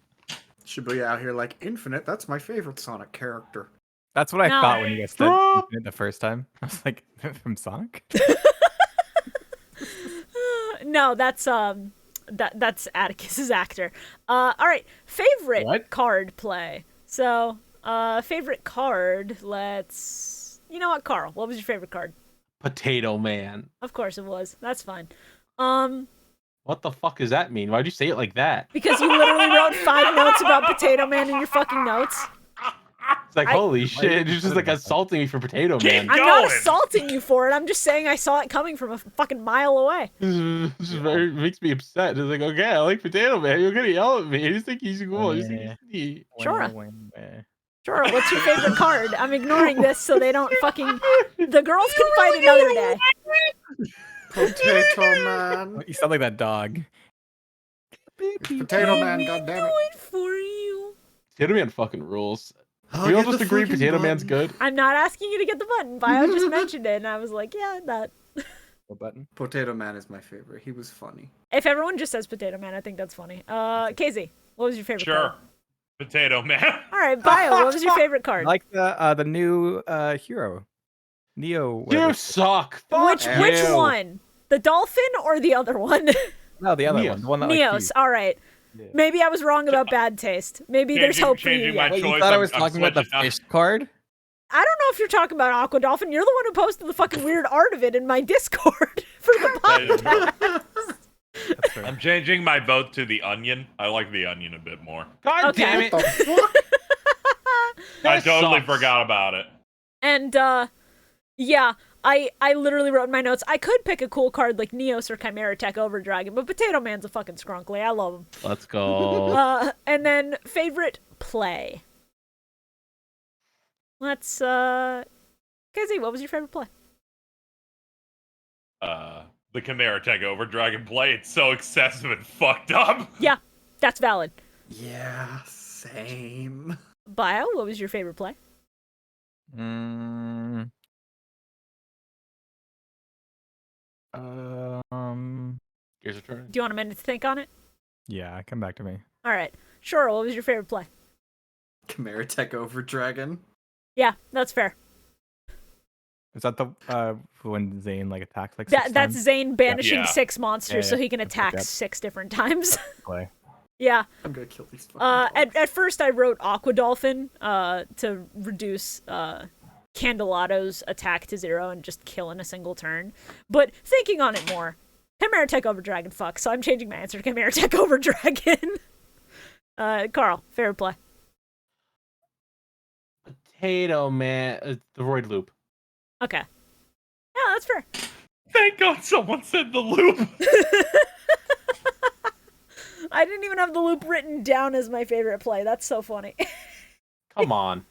Shibuya out here like Infinite. That's my favorite Sonic character. That's what I No. thought when you guys said Infinite the first time. I was like, from Sonic? No, that's Atticus's actor. All right, favorite What? card play. So, favorite card. You know what, Carl? What was your favorite card? Potato Man. Of course it was. That's fine. What the fuck does that mean? Why'd you say it like that? Because you literally wrote 5 notes about Potato Man in your fucking notes. It's like, holy shit, you're just like assaulting me for Potato Man. I'm not Going. assaulting you for it. I'm just saying I saw it coming from a fucking mile away. This is very makes me upset. It's like, okay, I like Potato Man. You're gonna yell at me. I just think he's cool. I just think he's neat. Shorah. Sure, what's your favorite card? I'm ignoring this so they don't fucking... The girls can fight another day. Potato Man. You sound like that dog. Potato Man, goddammit. Do it for you. Potato Man fucking rules. I'll We all get just the agree fucking Potato Man's button. good. I'm not asking you to get the button. Bio just mentioned it, and I was like, yeah, that. What button? Potato Man is my favorite. He was funny. If everyone just says Potato Man, I think that's funny. KZ, what was your favorite Sure. card? Potato Man. All right, Bio, what was your favorite card? I like the new hero. Neo. whatever You it's suck. which Fuck which you. one? The dolphin or the other one? called. No, the other Neos. one. The one that like, Neos. All right. Yeah. Maybe I was wrong about bad taste. Maybe there's Changing- hope for you changing yet. my Wait, you choice, thought I I'm- was I'm talking about the switching up. fish card? I don't know if you're talking about Aqua Dolphin. You're the one who posted the fucking weird art of it in my Discord for the podcast. That's fair. I'm changing my vote to the onion. I like the onion a bit more. God Okay. damn it. The fuck? I That totally sucks. forgot about it. And yeah, I literally wrote in my notes, I could pick a cool card like Neos or Chimera Tech Over Dragon, but Potato Man's a fucking scrunkly. I love him. Let's go. And then favorite play. Let's Kizzy, what was your favorite play? The Chimera Tech Over Dragon play, it's so excessive and fucked up. Yeah, that's valid. Yeah, same. Bio, what was your favorite play? Mm, Here's a turn. Do you want a minute to think on it? yeah, come back to me. All right. Shorah, what was your favorite play? Chimera Tech Over Dragon. Yeah, that's fair. Is that the when Zane like attacks like That's 6 times? Zane banishing Yeah. 6 monsters Yeah, so yeah. he can attack Yep. 6 different times. Play. Yeah. I'm gonna kill these fucking dogs. At first I wrote Aqua Dolphin to reduce Candelato's attack to 0 and just kill in a single turn. But thinking on it more, Chimera Tech Over Dragon fuck, so I'm changing my answer to Chimera Tech Over Dragon. Carl, favorite play. Potato Man. The Void Loop. Okay. Yeah, that's fair. Thank God someone said the loop. I didn't even have the loop written down as my favorite play. That's so funny. Come on.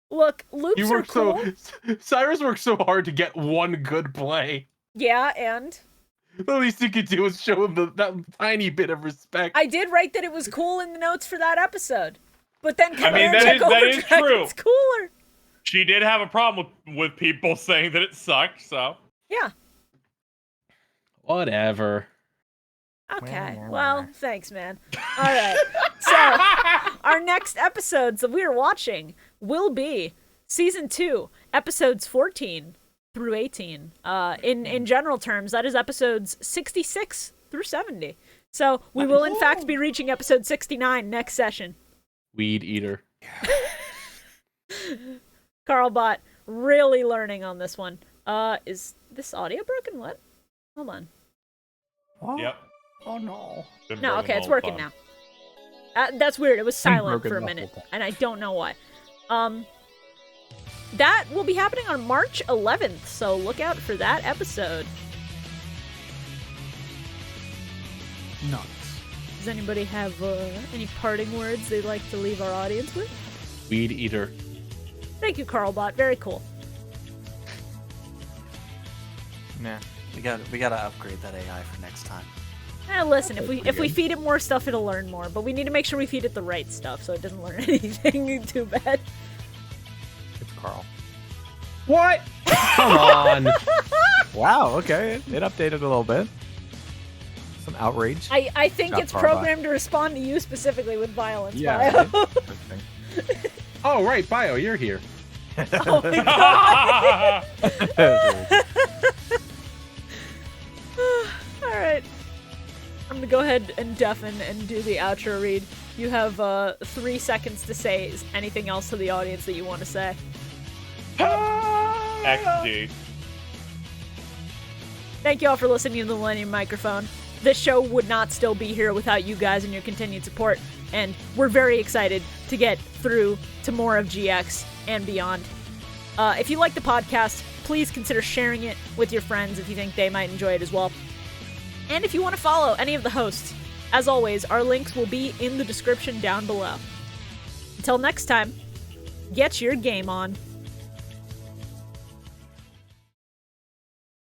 Look, loops You are worked cool. Cyrus worked so hard to get one good play. Yeah, and The least you could do is show him that tiny bit of respect. I did write that it was cool in the notes for that episode. But then I mean, that is true. It's cooler. She did have a problem with people saying that it sucked, so. Yeah. Whatever. Okay. Well, thanks, man. All right. So, our next episodes that we are watching will be Season 2, Episodes 14 through 18. In general terms, that is Episodes 66 through 70. So, we will, in fact, be reaching Episode 69 next session. Weed eater. CarlBot, really learning on this one. Is this audio broken? What? Hold on. What? Yep. Oh no. Been No, broken okay, the it's whole working time. now. That's weird. It was silent broken for a the minute, whole time. and I don't know why. That will be happening on March 11th, so look out for that episode. Nuts. Does anybody have any parting words they'd like to leave our audience with? Weed eater. Thank you, CarlBot. Very cool. Nah. We gotta upgrade that AI for next time. Listen, if we good. feed it more stuff, it'll learn more. But we need to make sure we feed it the right stuff so it doesn't learn anything too bad. It's Carl. What? Come on. Wow, okay. It updated a little bit. Some outrage. I think Not it's CarlBot. programmed to respond to you specifically with violence. Yeah. Bio. Right. Oh, right, Bio, you're here. Oh my god. All right. I'm gonna go ahead and deafen and do the outro read. You have 3 seconds to say anything else to the audience that you want to say. XD. Thank you all for listening to the Millennium Microphone. This show would not still be here without you guys and your continued support, and we're very excited to get through to more of GX and beyond. If you like the podcast, please consider sharing it with your friends if you think they might enjoy it as well. And if you want to follow any of the hosts, as always, our links will be in the description down below. Until next time, get your game on.